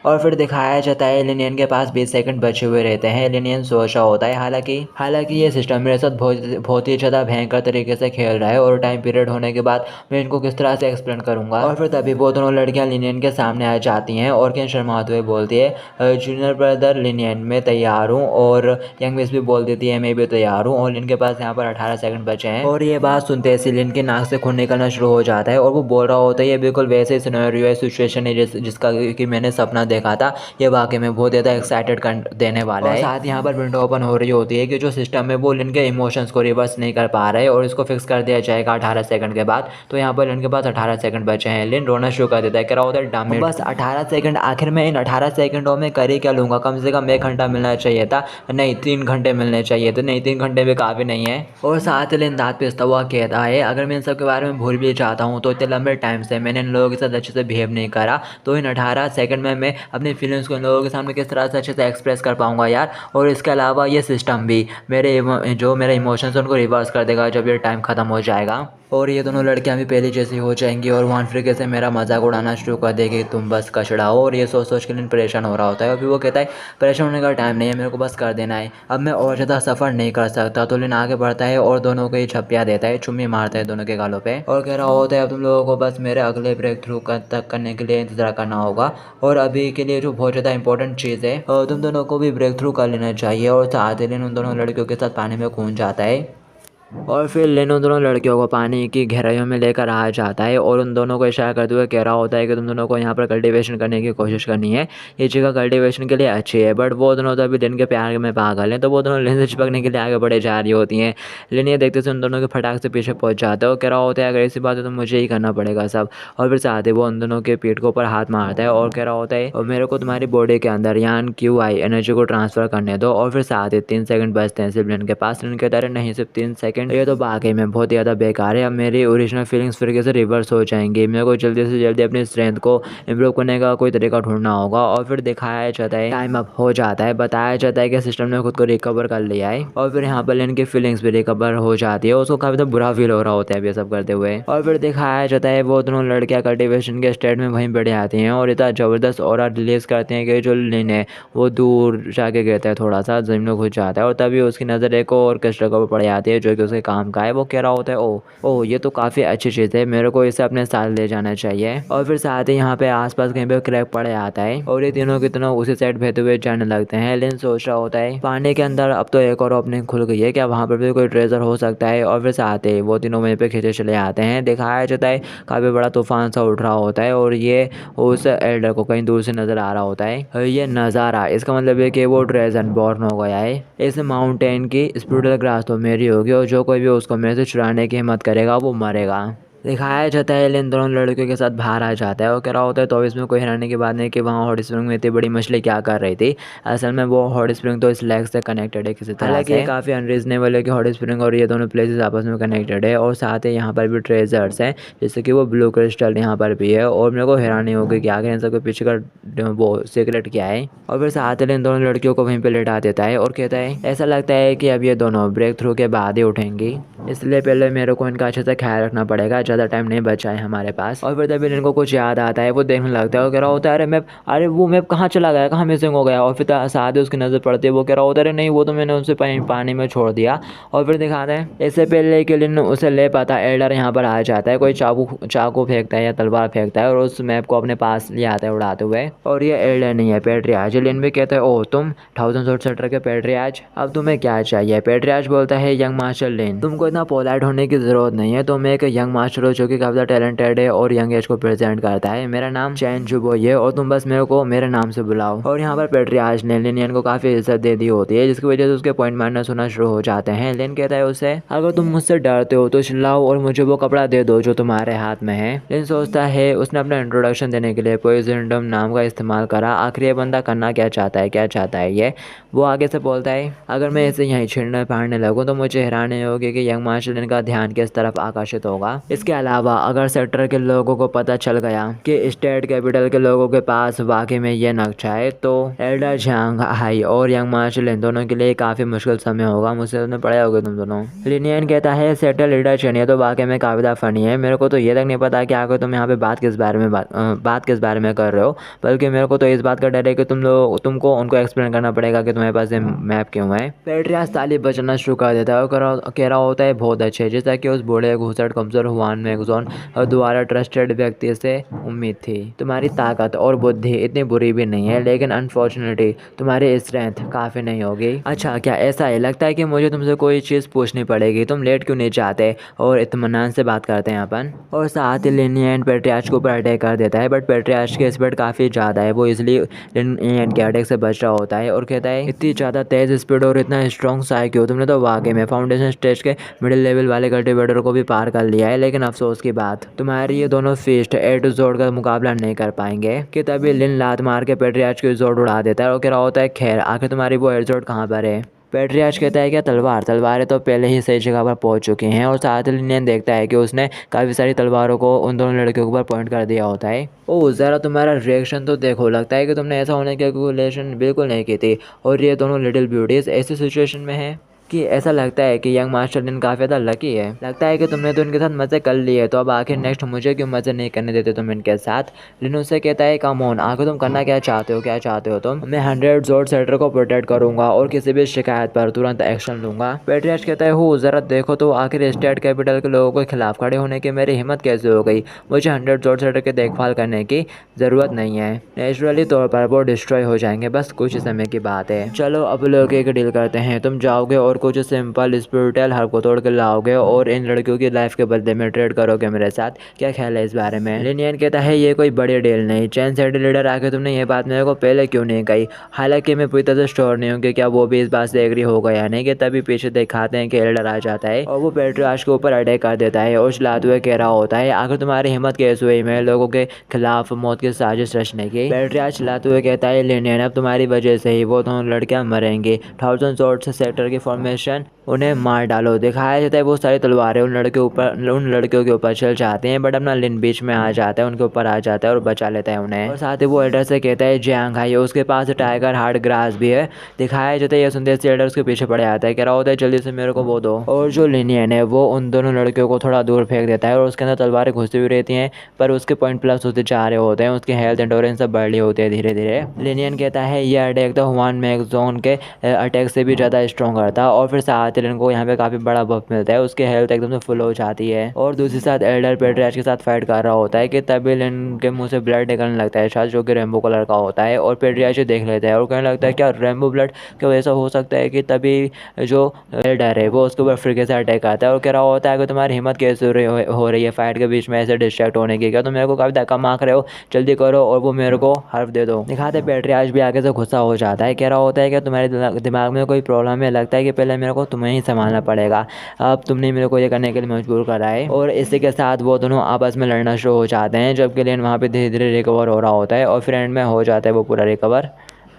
और फिर दिखाया जाता है लिनियन के पास 20 सेकंड बचे हुए रहते हैं। लिनियन सोच रहा होता है हालांकि ये सिस्टम मेरे साथ बहुत ही ज़्यादा भयंकर तरीके से खेल रहा है और टाइम पीरियड होने के बाद मैं इनको किस तरह से एक्सप्लेन करूंगा। और फिर तभी वो दोनों लड़कियां लिनियन के सामने आ जाती हैं और किन शर्माते हुए बोलती है जूनियर ब्रदर लिनियन मैं तैयार हूँ। और यंग मिस भी बोल देती है मैं भी तैयार हूँ। और लिन के पास यहाँ पर 18 सेकंड बचे हैं। और ये बात सुनते ही लिन के नाक से खून निकलना शुरू हो जाता है और वो बोल रहा होता है ये बिल्कुल वैसे ही सिनेरियो है, सिचुएशन है जिसका कि मैंने सपना देखा था। ये वाकई में बहुत ज़्यादा एक्साइटेड कर देने वाला है। साथ यहाँ पर विंडो ओपन हो रही होती है कि जो सिस्टम है वो लिन के इमोशंस को रिवर्स नहीं कर पा रहे और इसको फिक्स कर दिया जाएगा 18 सेकंड के बाद। तो यहाँ पर लिन के पास 18 सेकंड बचे हैं। लिन रोना शुरू कर देता है, कह रहा होता है डैम इट, बस 18 सेकंड, आखिर में इन 18 सेकंडों में कर ही क्या लूँगा, कम से कम 1 घंटा मिलना चाहिए था, नहीं 3 घंटे मिलने चाहिए थे, नहीं 3 घंटे भी काफ़ी नहीं है। और साथ लिन दांत पिसता हुआ कहता है अगर मैं इन सब के बारे में भूल भी चाहता हूँ तो इतने लंबे टाइम से मैंने इन लोगों के साथ अच्छे से बिहेव नहीं करा, तो इन 18 सेकंड में मैं अपनी फीलिंग्स को इन लोगों के सामने किस तरह से अच्छे से एक्सप्रेस कर पाऊंगा यार। और इसके अलावा ये सिस्टम भी मेरे इमोशंस उनको रिवर्स कर देगा जब ये टाइम ख़त्म हो जाएगा। और ये दोनों लड़कियां भी पहले जैसी हो जाएंगी और वन तरीके से मेरा मजाक उड़ाना शुरू कर देगी, तुम बस कचड़ा हो। और ये सोच के लिए परेशान हो रहा होता है। अभी वो कहता है परेशान होने का टाइम नहीं है, मेरे को बस कर देना है, अब मैं और ज़्यादा सफ़र नहीं कर सकता। तो लिन आगे बढ़ता है और दोनों को ही झप्पिया देता है, चुम्मी मारता है दोनों के गालों पे और कह रहा होता है अब तुम लोगों को बस मेरे अगले ब्रेक थ्रू तक करने के लिए इंतज़ार करना होगा। और अभी के लिए जो बहुत ज़्यादा इंपॉर्टेंट चीज़ है तुम दोनों को भी ब्रेक थ्रू कर लेना चाहिए। और साथ ही लिन उन दोनों लड़कियों के साथ पानी में कूद जाता है और फिर लिन उन दोनों लड़कियों को पानी की गहराइयों में लेकर आ जाता है और उन दोनों को इशारा करते हुए कह रहा होता है कि तुम दोनों को यहाँ पर कल्टीवेशन करने की कोशिश करनी है, ये जगह कल्टीवेशन के लिए अच्छी है। बट वो दोनों तो अभी लिन के प्यार में पागल हैं, तो वो दोनों लिन से चिपकने के लिए आगे बढ़े जा रही होती हैं। लिन ये देखते से उन दोनों के फटाक से पीछे पहुँच जाता है और कह रहा होता है अगर ऐसी बात है तो मुझे ही करना पड़ेगा सब। और फिर साथ ही वो उन दोनों के पीठ के ऊपर हाथ मारता है और कह रहा होता है और मेरे को तुम्हारी बॉडी के अंदर यान QI एनर्जी को ट्रांसफ़र करने दो। और फिर साथ ही 3 सेकंड बचते हैं सिर्फ लिन के पास। लिन कहता है नहीं सिर्फ 3 सेकंड, ये तो बाकी में बहुत ज़्यादा बेकार है, अब मेरी ओरिजिनल फीलिंग्स फिर से रिवर्स हो जाएंगी, मेरे को जल्दी से जल्दी अपनी स्ट्रेंथ को इम्प्रूव करने का कोई तरीका ढूंढना होगा। और फिर दिखाया जाता है टाइम अप हो जाता है, बताया जाता है कि सिस्टम ने खुद को रिकवर कर लिया है। और फिर यहाँ पर लिन की फीलिंग्स भी रिकवर हो जाती है, उसको काफ़ी बुरा फील हो रहा होता है ये सब करते हुए। और फिर दिखाया जाता है वो दोनों लड़कियाँ कल्टिवेशन के स्टेट में वहीं बैठे आती हैं और इतना ज़बरदस्त ऑरा रिलीज करते हैं कि जो लिन है वो दूर जाके गिरता है, थोड़ा सा जमीन में घुस जाता है। और तभी उसकी नज़र एक और ऑर्केस्ट्रा के ऊपर पड़ जाती है जो कि उसके काम का है। वो कह रहा होता है ओह ये तो काफ़ी अच्छी चीज़ है, मेरे को इसे अपने साथ ले जाना चाहिए। और फिर साथ ही यहाँ पे आसपास कहीं पे क्रैक पड़ जाता है और ये तीनों की तीनों उसी साइड बहते हुए जाने लगते हैं। लिन सोच रहा होता है पानी के अंदर अब तो एक और ओपनिंग खुल गई है, क्या वहाँ पर भी कोई ट्रेजर हो सकता है। और फिर साथ ही वो तीनों वहीं पे खींचे चले आते हैं। दिखाया जाता है काफ़ी बड़ा तूफान सा उठ रहा होता है और ये उस एल्डर को कहीं दूर से नज़र आ रहा होता है। ये नज़ारा इसका मतलब है कि वो ड्रैगन बॉर्न हो गया है, इस माउंटेन की स्पिरिचुअल ग्रास तो मेरी होगी और जो कोई भी उसको मेरे से चुराने की हिम्मत करेगा वो मरेगा। दिखाया जाता है लिन दोनों लड़कियों के साथ बाहर आ जाता है और कह रहा होता है तो इसमें कोई हैरानी की बात नहीं कि वहाँ हॉट स्प्रिंग में इतनी बड़ी मछली क्या कर रही थी। असल में वो हॉट स्प्रिंग तो इस लेक से कनेक्टेड है किसी तरह से। हालांकि ये काफ़ी अनरीजनेबल है कि हॉट स्प्रिंग और ये दोनों प्लेसेस आपस में कनेक्टेड है। और साथ ही यहाँ पर भी ट्रेजर्स हैं जैसे कि वो ब्लू क्रिस्टल यहाँ पर भी है। और मेरे को हैरानी हो गई कि आखिर इन सबके पीछे का वो सीक्रेट क्या है। और फिर साथ ही इन दोनों लड़कियों को वहीं पर लेटा देता है और कहता है ऐसा लगता है कि अब ये दोनों ब्रेक थ्रू के बाद ही उठेंगी, इसलिए पहले मेरे को इनका अच्छे से ख्याल रखना पड़ेगा, ज़्यादा टाइम नहीं बचा है हमारे पास। और फिर तभी इनको कुछ याद आता है, वो देखने लगता है और कह रहा होता है अरे वो मैप कहाँ चला गया, कहाँ मिसिंग हो गया। और फिर साथ ही उसकी नज़र पड़ती है, वो कह रहा होता है नहीं वो तो मैंने उनसे पानी में छोड़ दिया। और फिर दिखाते हैं इससे पहले कि लिन उसे ले पाता एल्डर यहाँ पर आ जाता है, कोई चाकू फेंकता है या तलवार फेंकता है और उस मैप को अपने पास ले आता है उड़ाते हुए। और ये एल्डर नहीं है पेट्रियाज। लिन भी कहता है ओह तुम 1000 शॉट सेटर के पेट्रियाज, अब तुम्हें क्या चाहिए। पेट्रियाज बोलता है यंग मास्टर लिन तुमको इतना पोलाइट होने की ज़रूरत नहीं है, तुम एक यंग मास्टर हो जो कि काफ़ी टैलेंटेड है और यंग एज को प्रेजेंट करता है। मेरा नाम चैन जुबोई है और तुम बस मेरे को मेरे नाम से बुलाओ। और यहाँ पर पेट्रियाज ने लिनियन को काफ़ी इज्जत दे दी होती है जिसकी वजह से उसके पॉइंट मारना सुना शुरू हो जाते हैं। लिन कहता है उसे अगर तुम मुझसे डरते हो तो चिल्लाओ और मुझे वो कपड़ा दे दो जो तुम्हारे हाथ में है। लिन सोचता है उसने अपना इंट्रोडक्शन देने के लिए पोइजनडम नाम का इस्तेमाल करा, आखिर ये बंदा करना क्या चाहता है ये। वो आगे से बोलता है अगर मैं इसे यहीं छेड़ने फाड़ने लगूँ तो मुझे हैरानी होगी कि यंग मार्शल का ध्यान किस तरफ आकर्षित होगा। इसके इसके अलावा अगर सेक्टर के लोगों को पता चल गया कि स्टेट कैपिटल के लोगों के पास वाकई में ये नक्शा है तो एल्डर झांग हाई और यंग मार्शल इन दोनों के लिए काफ़ी मुश्किल समय होगा। मुझसे तुमने पढ़ा होगा तुम दोनों। लिनियन कहता है सेक्टर लीडर चुनिए, तो वाकई में काफ़ी फनी है। मेरे को तो ये तक नहीं पता कि आगे तुम यहाँ पे बात किस बारे में कर रहे हो, बल्कि मेरे को तो इस बात का डर है कि तुमको उनको एक्सप्लेन करना पड़ेगा कि तुम्हारे पास ये मैप क्यों है। पेट्रियास ताली बचना शुरू कर देता है और कह रहा होता है बहुत अच्छे, जैसा कि उस बूढ़े घुसट कमजोर हुआन मैगजोन और दोबारा ट्रस्टेड व्यक्ति से उम्मीद थी। तुम्हारी ताकत और बुद्धि इतनी बुरी भी नहीं है, लेकिन अनफॉर्चुनेटली तुम्हारी स्ट्रेंथ काफ़ी नहीं होगी। अच्छा, क्या ऐसा है? लगता है कि मुझे तुमसे कोई चीज़ पूछनी पड़ेगी, तुम लेट क्यों नहीं चाहते? और इत्मीनान से बात करते हैं अपन। और साथ ही लिनियन पेट्रियाच के ऊपर अटैक कर देता है, बट पेट्रियाच की स्पीड काफ़ी ज़्यादा है, वो इसलिए लिनियन के अटैक से बच रहा होता है और कहता है इतनी ज़्यादा तेज़ स्पीड और इतना स्ट्रॉन्ग साइक क्यों? तुमने तो वाकई में फाउंडेशन स्टेज के मिडिल लेवल वाले कल्टिवेटर को भी पार कर लिया है, लेकिन अफसोस की बात तुम्हारी ये दोनों फिस्ट ए टू जोड़ का मुकाबला नहीं कर पाएंगे। कि तभी लिन लात मार के पेट्रियाच की जोड़ उड़ा देता है और कह रहा होता है खैर आखिर तुम्हारी वो एयरजोड़ कहाँ पर है? पेट्रियाच कहता है क्या तलवारें तो पहले ही सही जगह पर पहुंच चुकी हैं। और साथ ही लिनियन देखता है कि उसने काफ़ी सारी तलवारों को उन दोनों लड़कियों के ऊपर पॉइंट कर दिया होता है। ओह ज़रा तुम्हारा रिएक्शन तो देखो, लगता है कि तुमने ऐसा होने की कैलकुलेशन बिल्कुल नहीं की थी और ये दोनों लिटिल ब्यूटीज ऐसी सिचुएशन में है कि ऐसा लगता है कि यंग मास्टर लिन काफ़ी ज़्यादा लकी है। लगता है कि तुमने तो इनके साथ मज़े कर लिए, तो अब आखिर नेक्स्ट मुझे क्यों मज़े नहीं करने देते तुम इनके साथ? लिन उससे कहता है कम ऑन, आखिर तुम करना क्या चाहते हो तुम? मैं 100 जोड़ सेटर को प्रोटेक्ट करूंगा और किसी भी शिकायत पर तुरंत एक्शन लूंगा। पेट्रियाच कहता है हो ज़रा देखो तो आखिर स्टेट कैपिटल के लोगों के खिलाफ खड़े होने की मेरी हिम्मत कैसे हो गई? मुझे 100 जोड़ सेटर की देखभाल करने की ज़रूरत नहीं है, नेचुरली तौर पर वो डिस्ट्रॉय हो जाएंगे, बस कुछ समय की बात है। चलो अब लोग एक डील करते हैं, तुम जाओगे और कुछ सिंपल स्पिरिचुअल हर्ब को तोड़ कर लाओगे और इन लड़कियों की लाइफ के बदले में ट्रेड करोगे मेरे साथ। क्या ख्याल है इस बारे में? लिनियन कहता है ये कोई बड़ी डील नहीं। चैन सेट लीडर आके तुमने ये बात मेरे को पहले क्यों नहीं कही? हालांकि मैं पूरी तरह से श्योर नहीं हूँ कि क्या वो भी इस बात से एग्री हो गया नहीं कि तभी पीछे दिखाते हैं कि एल्डर आ जाता है और वो पेट्रियाच के ऊपर अटैक कर देता है और चिल्लाते हुए कह रहा होता है आखिर तुम्हारी हिम्मत कैसे हुई मैं लोगों के खिलाफ मौत की साजिश रचने की? पेट्रियाच चिल्लाते हुए कहता है लिनियन अब तुम्हारी वजह से ही वो दोनों लड़कियां मरेंगी। 1000 स्वॉर्ड से सेक्टर की फॉर्मेशन उन्हें मार डालो। दिखाया जाता है वो सारी तलवारें उन लड़कियों के ऊपर चल जाते हैं, बट अपना लिन बीच में आ जाता है, उनके ऊपर आ जाता है और बचा लेता है उन्हें। और साथ ही वो एल्डर से कहता है जियांग हाई उसके पास टाइगर हार्ट ग्रास भी है। दिखाया जाता है ये सुनते से एल्डर उसके पीछे पड़ जाता है, कह रहा होता है जल्दी से मेरे को वो दो। और जो लिनियन है वो उन दोनों लड़कियों को थोड़ा दूर फेंक देता है और उसके अंदर तलवारें घुसती हुई रहती हैं, पर उसके पॉइंट प्लस होते जा रहे होते हैं, उसके हेल्थ एंडोरेंस सब बढ़ रही होती है धीरे धीरे। लिनियन कहता है ये अटैक तो हुआन मैगजोन के अटैक से भी ज़्यादा स्ट्रॉन्ग करता और फिर साथ ही इनको यहाँ पे काफ़ी बड़ा बफ मिलता है, उसके हेल्थ एकदम से फुल हो जाती है। और दूसरी साइड एल्डर पेट्रियाच के साथ फाइट कर रहा होता है कि तभी लिन के मुंह से ब्लड निकलने लगता है शायद, जो कि रेनबो कलर का होता है और पेट्रियाच देख लेता है और कहने लगता है क्या रेनबो ब्लड? क्या ऐसा हो सकता है? कि तभी जो एल्डर है वो उसके ऊपर फिर से अटैक आता है और कह रहा होता है कि तुम्हारी हिम्मत कैसे हो रही है फाइट के बीच में ऐसे डिस्ट्रैक्ट होने की? क्या तुम मेरे को काफ़ी धक्का मार रहे हो? जल्दी करो और वो मेरे को हर्फ दे दो। दिखाते पेट्रियाच भी आगे से गुस्सा हो जाता है, कह रहा होता है कि तुम्हारे दिमाग में कोई प्रॉब्लम है, लगता है कि पहले मेरे को तुम्हें ही संभालना पड़ेगा, अब तुमने मेरे को ये करने के लिए मजबूर करा है। और इसी के साथ वो दोनों आपस में लड़ना शुरू हो जाते हैं, जबकि लिन वहाँ पे धीरे धीरे रिकवर हो रहा होता है और फिर एंड में हो जाता है वो पूरा रिकवर।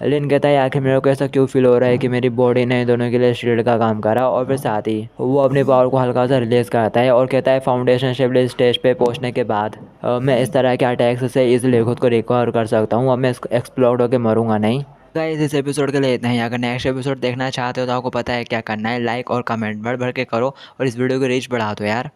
लिन कहता है आखिर मेरे को ऐसा क्यों फील हो रहा है कि मेरी बॉडी ने दोनों के लिए शील्ड का काम करा। और फिर साथ ही वो अपनी पावर को हल्का सा रिलीज करता है और कहता है फाउंडेशन शिप स्टेज पे पहुंचने के बाद मैं इस तरह के अटैक्स से इजीली खुद को रिकवर कर सकता हूँ, अब मैं एक्सप्लोड होकर मरूंगा नहीं। गाइस इस एपिसोड के लिए इतना ही। अगर नेक्स्ट एपिसोड देखना चाहते हो तो आपको पता है क्या करना है, लाइक और कमेंट बढ़ बढ़ के करो और इस वीडियो की रीच बढ़ा दो यार।